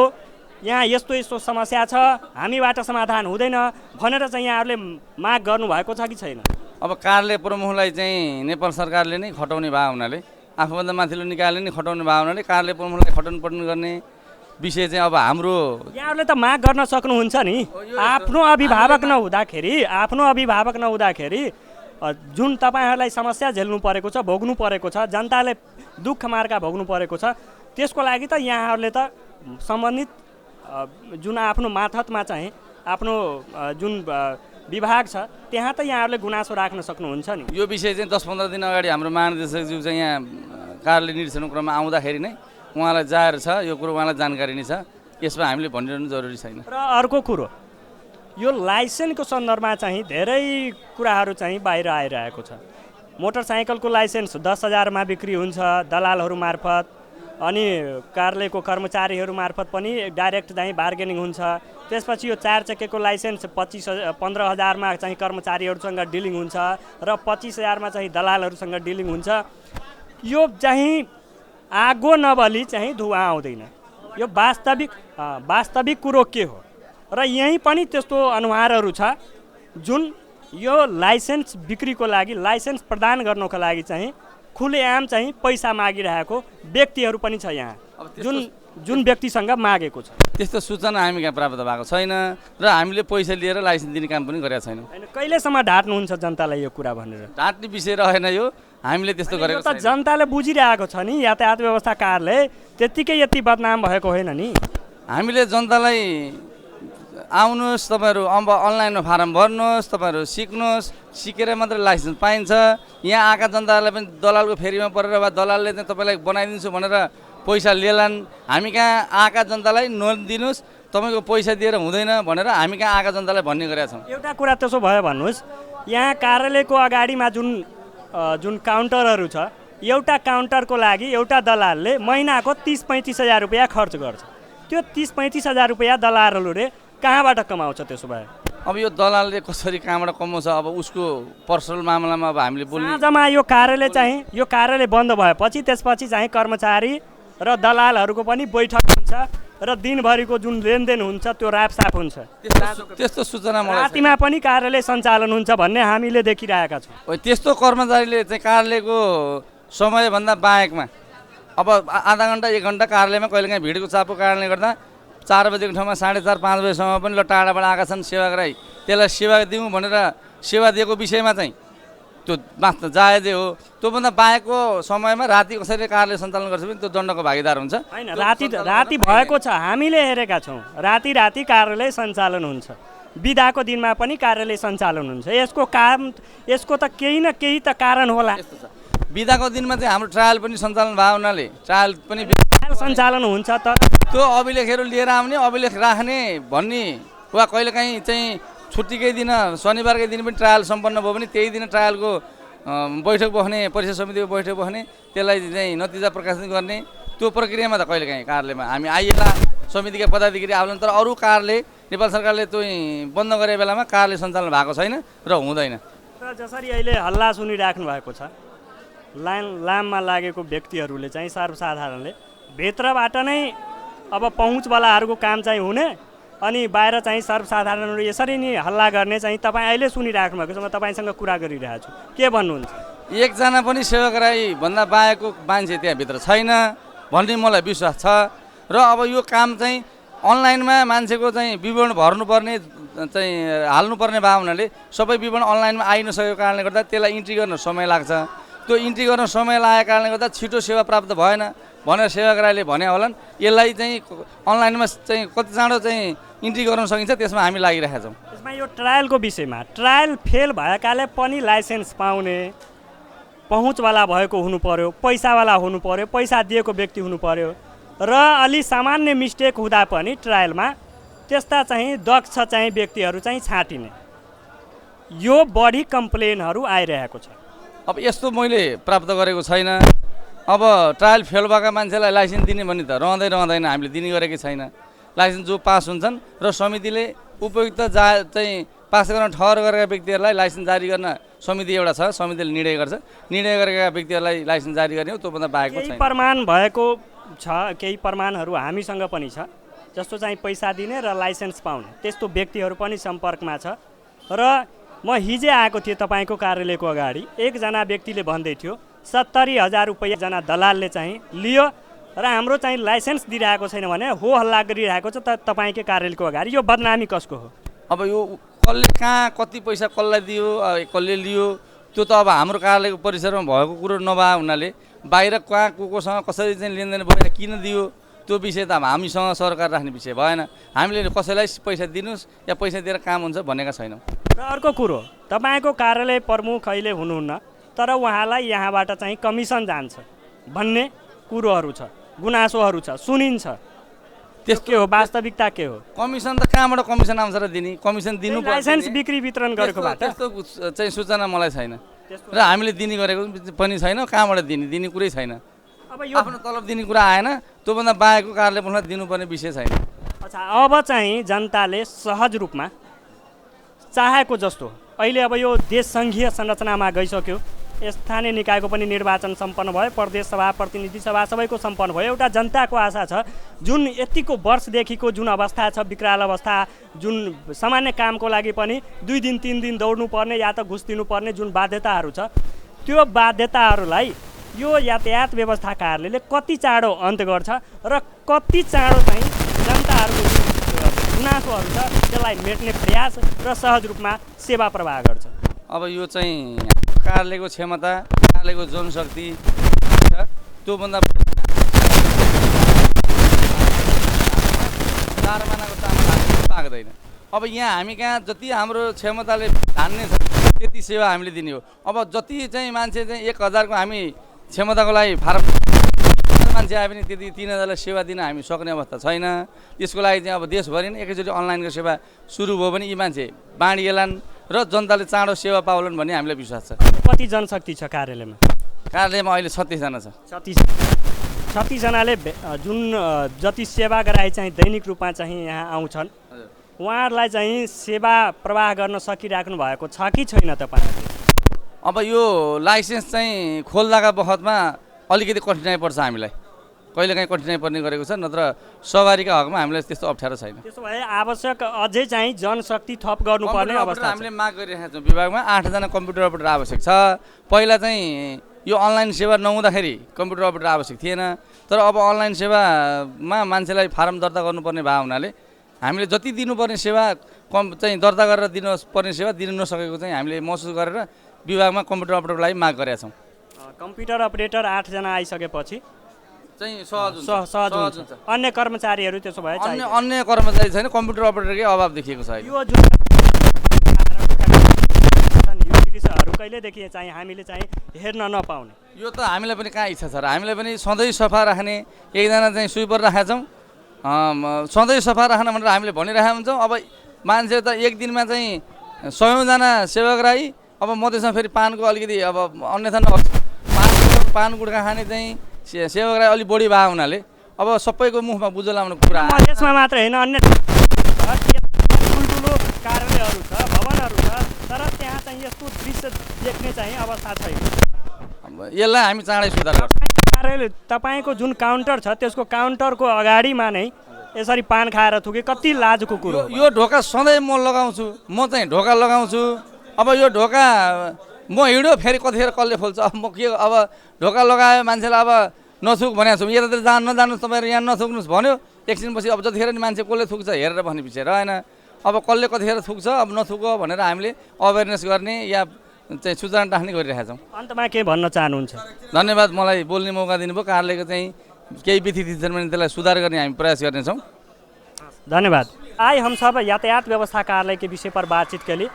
Speaker 1: यहाँ यस्तो यस्तो समस्या छ, हामीबाट समाधान हुँदैन भनेर चाहिँ यहाँहरूले माग गर्नुभएको छ कि छैन?
Speaker 20: अब कार्यालय प्रमुखलाई चाहिँ नेपाल सरकारले नै खटाउने भए हुनाले, आफूभन्दा माथिल्लो निकायले नै खटाउने भए हुनाले कार्यालय प्रमुखलाई खटाउनु पर्ने गर्ने विषय चाहिँ अब हाम्रो
Speaker 1: यहाँहरूले त माग गर्न सक्नुहुन्छ नि। आफ्नो अभिभावक नहुँदाखेरि जुन तपाईँहरूलाई समस्या झेल्नु परेको छ, भोग्नु परेको छ, जनताले दुःख मार्का भोग्नु परेको छ, त्यसको लागि त यहाँहरूले त सम्बन्धित जुन आफ्नो माथतमा चाहिँ आफ्नो जुन विभाग छ त्यहाँ त यहाँहरूले गुनासो राख्न सक्नुहुन्छ नि।
Speaker 20: यो विषय चाहिँ 10-15 दिन अगाडि हाम्रो महानिर्देशकज्यू चाहिँ यहाँ कार्यालय निरीक्षण क्रममा आउँदाखेरि नै उहाँलाई जाहेर छ, यो कुरो उहाँलाई जानकारी नै छ, यसमा हामीले भनिरहनु जरुरी छैन।
Speaker 1: र अर्को कुरो, यो लाइसेन्सको सन्दर्भमा चाहिँ धेरै कुराहरू चाहिँ बाहिर आइरहेको छ। मोटरसाइकलको लाइसेन्स 10,000मा बिक्री हुन्छ दलालहरू मार्फत, अनि कार्यालयको कर्मचारीहरू मार्फत पनि डाइरेक्ट चाहिँ बार्गेनिङ हुन्छ। त्यसपछि यो 4 चक्केको लाइसेन्स 15,000मा चाहिँ कर्मचारीहरूसँग डिलिङ हुन्छ र 25,000मा चाहिँ दलालहरूसँग डिलिङ हुन्छ। यो चाहिँ आगो नबली चाहिँ धुवा आउँदैन, यो वास्तविक कुरो के हो र यहीँ पनि त्यस्तो अनुहारहरू छ जुन यो लाइसेन्स बिक्रीको लागि, लाइसेन्स प्रदान गर्नको लागि चाहिँ खुलेआम चाहिँ पैसा मागिरहेको व्यक्तिहरू पनि छ यहाँ, जुन व्यक्तिसँग मागेको छ।
Speaker 20: त्यस्तो सूचना हामी कहाँ प्राप्त भएको छैन र हामीले पैसा लिएर लाइसेन्स दिने काम पनि गरेका छैनौँ।
Speaker 1: कहिलेसम्म ढाट्नुहुन्छ जनतालाई यो कुरा भनेर?
Speaker 20: ढाट्ने विषय रहेन यो, हामीले त्यस्तो गरेको
Speaker 1: छैन। जनताले बुझिरहेको छ नि, यातायात व्यवस्था कार्यालय त्यत्तिकै यति बदनाम भएको होइन नि।
Speaker 20: हामीले जनतालाई आउनुहोस्, तपाईँहरू अब अनलाइनमा फारम भर्नुहोस्, तपाईँहरू सिक्नुहोस्, सिकेर मात्रै लाइसेन्स पाइन्छ। यहाँ आएका जनताहरूलाई पनि दलालको फेरीमा परेर वा दलालले चाहिँ तपाईँलाई बनाइदिन्छु भनेर पैसा लिएलान्। हामी कहाँ आएका जनतालाई नदिनुहोस्, तपाईँको पैसा दिएर हुँदैन भनेर हामी कहाँ आएका जनतालाई भन्ने गरेका छौँ।
Speaker 1: एउटा कुरा त्यसो भयो भन्नुहोस्, यहाँ कार्यालयको अगाडिमा जुन काउन्टरहरू छ, एउटा काउन्टरको लागि एउटा दलालले महिनाको 30-35 हजार रुपियाँ खर्च गर्छ। त्यो 30-35 हजार रुपियाँ दलालहरूले कहाँबाट कमाउँछ? त्यसो भए
Speaker 20: अब यो दलालले कसरी कहाँबाट कमाउँछ, अब उसको पर्सनल मामलामा अब हामीले बोल्ने।
Speaker 1: जम्मा यो कार्यालय बन्द भएपछि त्यसपछि चाहिँ कर्मचारी र दलालहरूको पनि बैठक हुन्छ र दिनभरिको जुन लेनदेन हुन्छ त्यो रापसाप हुन्छ।
Speaker 20: त्यस्तो सूचना मलाई
Speaker 1: रातिमा पनि कार्यालय सञ्चालन हुन्छ भन्ने हामीले देखिरहेका छौँ।
Speaker 20: त्यस्तो कर्मचारीले चाहिँ कार्यालयको समयभन्दा बाहेकमा अब आधा घन्टा 1 घन्टा कार्यालयमा कहिलेकाहीँ भिडको चापको कारणले गर्दा 4 बजेको ठाउँमा 4:30-5 बजेसम्म पनि टाढाबाट आएका छन् सेवाग्राही, त्यसलाई सेवा दिउँ भनेर सेवा दिएको विषयमा चाहिँ त्यो मात्र जायजै हो। त्योभन्दा बाहेकको समयमा राति कसैले कार्यालय सञ्चालन गर्छ भने त्यो दण्डको भागीदार हुन्छ।
Speaker 1: होइन, राति भएको छ, हामीले हेरेका छौँ। राति कार्यालय सञ्चालन हुन्छ, बिदाको दिनमा पनि कार्यालय सञ्चालन हुन्छ। यसको त केही न केही त कारण होला।
Speaker 20: बिदाको दिनमा चाहिँ हाम्रो ट्रायल पनि सञ्चालन भयो हुनाले ट्रायल पनि
Speaker 1: सञ्चालन हुन्छ, तर
Speaker 20: त्यो अभिलेखहरू लिएर आउने, अभिलेख राख्ने भन्ने वा कहिलेकाहीँ चाहिँ छुट्टीकै दिन शनिबारकै दिन पनि ट्रायल सम्पन्न भयो भने त्यही दिन ट्रायलको बैठक बस्ने, परिषद समितिको बैठक बस्ने, त्यसलाई चाहिँ नतिजा प्रकाशन गर्ने, त्यो प्रक्रियामा त कहिलेकाहीँ कार्यालयमा हामी आइएला समितिका पदाधिकारी आउलान्, तर अरू कार्यालय नेपाल सरकारले चाहिँ बन्द गरे बेलामा कार्यालय सञ्चालन भएको छैन र हुँदैन।
Speaker 1: र जसरी अहिले हल्ला सुनिराख्नु भएको छ, लाममा लागेको व्यक्तिहरूले चाहिँ सर्वसाधारणले भित्रबाट नै अब पहुँचवालाहरूको काम चाहिँ हुने, अनि बाहिर चाहिँ सर्वसाधारणहरू यसरी नै हल्ला गर्ने चाहिँ तपाईँ अहिले सुनिराख्नु भएको छ। म तपाईँसँग कुरा गरिरहेको छु, के भन्नुहुन्छ?
Speaker 20: एकजना पनि सेवाग्राही भन्दा बाहेकको मान्छे त्यहाँभित्र छैन भन्ने मलाई विश्वास छ। र अब यो काम चाहिँ अनलाइनमा मान्छेको चाहिँ विवरण भर्नुपर्ने चाहिँ हाल्नुपर्ने भए हुनाले सबै विवरण अनलाइनमा आइ नसकेको कारणले गर्दा त्यसलाई इन्ट्री गर्न समय लाग्छ। त्यो इन्ट्री गर्न समय लागेको कारणले गर्दा छिटो सेवा प्राप्त भएन। भनेर सेवाग्राहीले भने होलान्। यसलाई चाहिँ अनलाइनमा चाहिँ कति चाँडो चाहिँ इन्ट्री गर्न सकिन्छ त्यसमा हामी लागिरहेका छौँ।
Speaker 1: यसमा यो ट्रायलको विषयमा ट्रायल फेल भएकाले पनि लाइसेन्स पाउने पहुँचवाला भएको हुनु पर्यो, पैसावाला हुनु पर्यो, पैसा दिएको व्यक्ति हुनु पर्यो र अलि सामान्य मिस्टेक हुँदा पनि ट्रायलमा त्यस्ता चाहिँ दक्ष चाहिँ व्यक्तिहरू चाहिँ छाटिने यो बढी कम्प्लेनहरू आइरहेको छ।
Speaker 20: अब यस्तो मैले प्राप्त गरेको छैन। अब ट्रायल फेल भएका मान्छेलाई लाइसेन्स दिने भने त रहँदैन, हामीले दिने गरेकै छैन। लाइसेन्स जो पास हुन्छन् र समितिले उपयुक्त चाहिँ पास गर्न ठहर गरेका व्यक्तिहरूलाई लाइसेन्स जारी गर्न समिति एउटा छ, समितिले निर्णय गर्छ। निर्णय गरेका व्यक्तिहरूलाई लाइसेन्स जारी गर्ने हो, त्योभन्दा बाहेकको छैन।
Speaker 1: केही प्रमाण भएको छ, केही प्रमाणहरू हामीसँग पनि छ, जस्तो चाहिँ पैसा दिने र लाइसेन्स पाउने त्यस्तो व्यक्तिहरू पनि सम्पर्कमा छ। र म हिजै आएको थिएँ तपाईँको कार्यालयको अगाडि, एकजना व्यक्तिले भन्दै थियो 70,000 रुपैयाँ जना दलालले चाहिँ लियो र हाम्रो चाहिँ लाइसेन्स दिइरहेको छैन भने हो हल्ला गरिरहेको छ तपाईँकै कार्यालयको अगाडि। यो बदनामी कसको हो?
Speaker 20: अब यो कसले कहाँ कति पैसा कसलाई दियो, कसले लियो, त्यो त अब हाम्रो कार्यालयको परिसरमा भएको कुरो नभए हुनाले बाहिर कहाँ कोसँग कसरी चाहिँ लेनदेन भएर किन दियो त्यो विषय त अब हामीसँग सरकार राख्ने विषय भएन। हामीले कसैलाई पैसा दिनुहोस् या पैसा दिएर काम हुन्छ भनेका छैनौँ।
Speaker 1: र अर्को कुरो, तपाईँको कार्यालय प्रमुख अहिले हुनुहुन्न तर उहाँलाई यहाँबाट चाहिँ कमिसन जान्छ भन्ने कुरोहरू छ, गुनासोहरू छ, सुनिन्छ। त्यस के हो वास्तविकता के हो?
Speaker 20: कमिसन त कहाँबाट कमिसन आउँछ र दिने? कमिसन दिनु
Speaker 1: लाइसेन्स बिक्री वितरण गरेकोबाट
Speaker 20: त्यस्तो चाहिँ सूचना मलाई छैन र हामीले दिने गरेको पनि छैन। कहाँबाट दिने कुरै छैन।
Speaker 1: अब यो
Speaker 20: आफ्नो तलब दिने कुरा आएन, त्योभन्दा बाहेकको कार्यालय पनि दिनुपर्ने विषय छैन।
Speaker 1: अच्छा, अब चाहिँ जनताले सहज रूपमा चाहेको जस्तो अहिले अब यो देश सङ्घीय संरचनामा गइसक्यो, स्थानीय निकायको पनि निर्वाचन सम्पन्न भयो, प्रदेश सभा प्रतिनिधि सभा सबैको सम्पन्न भयो। एउटा जनताको आशा छ जुन यतिको वर्षदेखिको जुन अवस्था छ, विकराल अवस्था, जुन सामान्य कामको लागि पनि 2 दिन 3 दिन दौड्नु पर्ने या त घुस दिनुपर्ने जुन बाध्यताहरू छ, त्यो बाध्यताहरूलाई यो यातायात व्यवस्था कार्यालयले कति चाँडो अन्त्य गर्छ र कति चाँडो चाहिँ जनताहरूको गुनासोहरू छ त्यसलाई मेट्ने प्रयास र सहज रूपमा सेवा प्रवाह गर्छ।
Speaker 20: अब यो चाहिँ कार्यालयको क्षमता, कार्यालयको जनशक्ति छ, त्योभन्दा चार मानाको चामल पाक्दैन। अब यहाँ हामी कहाँ जति हाम्रो क्षमताले धान्ने छ त्यति सेवा हामीले दिने हो। अब जति चाहिँ मान्छे चाहिँ 1,000को हामी क्षमताको लागि फारम मान्छे आए पनि त्यति 3,000लाई सेवा दिन हामी सक्ने अवस्था छैन। त्यसको लागि चाहिँ अब देशभरि नै एकैचोटि अनलाइनको सेवा सुरु भयो भने यी मान्छे बाँडिएलान् र जनताले चाँडो सेवा पाउलान् भन्ने हामीलाई विश्वास छ।
Speaker 1: कति जनशक्ति छ कार्यालयमा?
Speaker 20: कार्यालयमा अहिले 36 जना छ।
Speaker 1: 36 जनाले जुन जति सेवाग्राही चाहिँ दैनिक रूपमा चाहिँ यहाँ आउँछन् उहाँहरूलाई चाहिँ सेवा प्रवाह गर्न सकिराख्नु भएको छ कि छैन तपाईँहरूले?
Speaker 20: अब यो लाइसेन्स चाहिँ खोल्दाका बखतमा अलिकति कठिनाइ पर्छ हामीलाई, कहिलेकाहीँ कठिनाइ पर्ने गरेको छ, नत्र सवारीका हकमा हामीलाई त्यस्तो अप्ठ्यारो छैन।
Speaker 1: त्यसो भए आवश्यक अझै चाहिँ जनशक्ति थप गर्नुपर्ने अवस्था
Speaker 20: हामीले माग गरिरहेका छौँ। विभागमा 8 जना कम्प्युटर अपरेटर आवश्यक छ। पहिला चाहिँ यो अनलाइन सेवा नहुँदाखेरि कम्प्युटर अपरेटर आवश्यक थिएन, तर अब अनलाइन सेवामा मान्छेलाई फारम दर्ता गर्नुपर्ने भए हुनाले हामीले जति दिनुपर्ने सेवा चाहिँ दर्ता गरेर दिनुपर्ने सेवा दिन नसकेको चाहिँ हामीले महसुस गरेर विभागमा कम्प्युटर अपरेटरको लागि माग गरेका छौँ।
Speaker 1: कम्प्युटर अपरेटर 8 जना आइसकेपछि
Speaker 20: चाहिँ सहज
Speaker 1: हुन्छ। अन्य कर्मचारीहरू त्यसो भए
Speaker 20: अन्य कर्मचारी छैन, कम्प्युटर अपरेटरकै अभाव देखिएको छ।
Speaker 1: यो जुन दृश्यहरू कहिलेदेखि चाहिँ हामीले चाहिँ हेर्न नपाउने,
Speaker 20: यो त हामीलाई पनि कहाँ इच्छा छ र? हामीलाई पनि सधैँ सफा राख्ने एकजना चाहिँ स्विपर राखेका छौँ, सधैँ सफा राख्न भनेर हामीले भनिरहेका हुन्छौँ। अब मान्छे त एक दिनमा चाहिँ 100 जना सेवाग्राही, अब मधेसमा फेरि पानको अलिकति अब अन्यथा पान गुड्का खाने चाहिँ सेवाग्राही अलिक बढी भए हुनाले अब सबैको मुखमा बुझो लाउने कुरा।
Speaker 1: मधेसमा मात्र होइन, अन्य ठुल्ठुलो कार्यालयहरू छ, भवनहरू छ, तर त्यहाँ चाहिँ यस्तो दृश्य देख्ने चाहिँ अवस्था छैन।
Speaker 20: यसलाई हामी चाँडै सुधार गर्छौँ।
Speaker 1: कार्यालय तपाईँको जुन काउन्टर छ त्यसको काउन्टरको अगाडिमा नै यसरी पान खाएर थुके कति लाजको कुरो।
Speaker 20: यो ढोका सधैँ म लगाउँछु, म चाहिँ ढोका लगाउँछु। अब यो ढोका म हिँड्यो फेरि कतिखेर कसले खोल्छ, अब म के अब ढोका लगायो मान्छेलाई अब नथुक भनेको छु, यतातिर नजानुहोस् तपाईँहरू यहाँ नथुक्नुहोस् भन्यो, एकछिनपछि अब जतिखेर नि मान्छे कसले थुक्छ हेरेर भन्ने विषय रहेन। अब कसले कतिखेर थुक्छ, अब नथुक भनेर हामीले अवेरनेस गर्ने या चाहिँ सूचना राख्ने गरिरहेका छौँ।
Speaker 1: अन्तमा के भन्न चाहनुहुन्छ?
Speaker 20: धन्यवाद मलाई बोल्ने मौका दिनुभयो। कार्यालयको चाहिँ केही व्यथित छन् भने त्यसलाई सुधार गर्ने हामी प्रयास गर्नेछौँ।
Speaker 1: धन्यवाद। आज हम सब यातायात व्यवस्था कार्यालय के विषय पर बातचीत कली।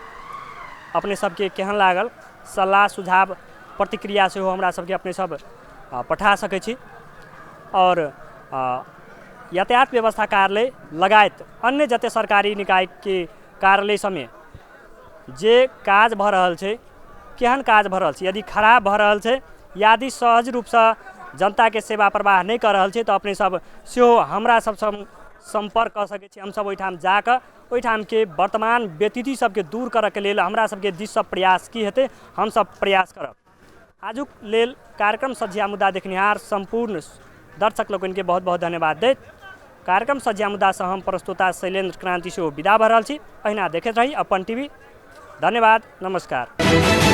Speaker 1: अपने सबके केहन लागल सलाह सुझाव प्रतिक्रिया से हो हमरा सबके अपने सब पठा सकै छी। और यातायात व्यवस्था कार्यालय लगायत अन्य जते सरकारी निकाय के कार्यालय समय जे काज भ रहल छै केहन काज भ रहल छै, यदि खराब भ रहल छै यदि सहज रूप से जनता के सेवा प्रवाह नहीं कर रहल छै तो अपने सब सेहो हमरा सब संपर्क कर सकै छी। हम सब ओहिठाम जाकर ओहिठाम के वर्तमान व्यतिथि सबके दूर करऽ के लेल हमरा सबके दिस सब प्रयास की हेतै हम सब प्रयास करब। आजुक लेल कार्यक्रम सझिया मुद्दा देखनिहार संपूर्ण दर्शक लोगन के बहुत बहुत धन्यवाद दैत कार्यक्रम सझिया मुद्दा से हम प्रस्तुता शैलेन्द्र क्रांति से विदा भ रहल छी। अहिना देखैत रही अपन टीवी। धन्यवाद, नमस्कार।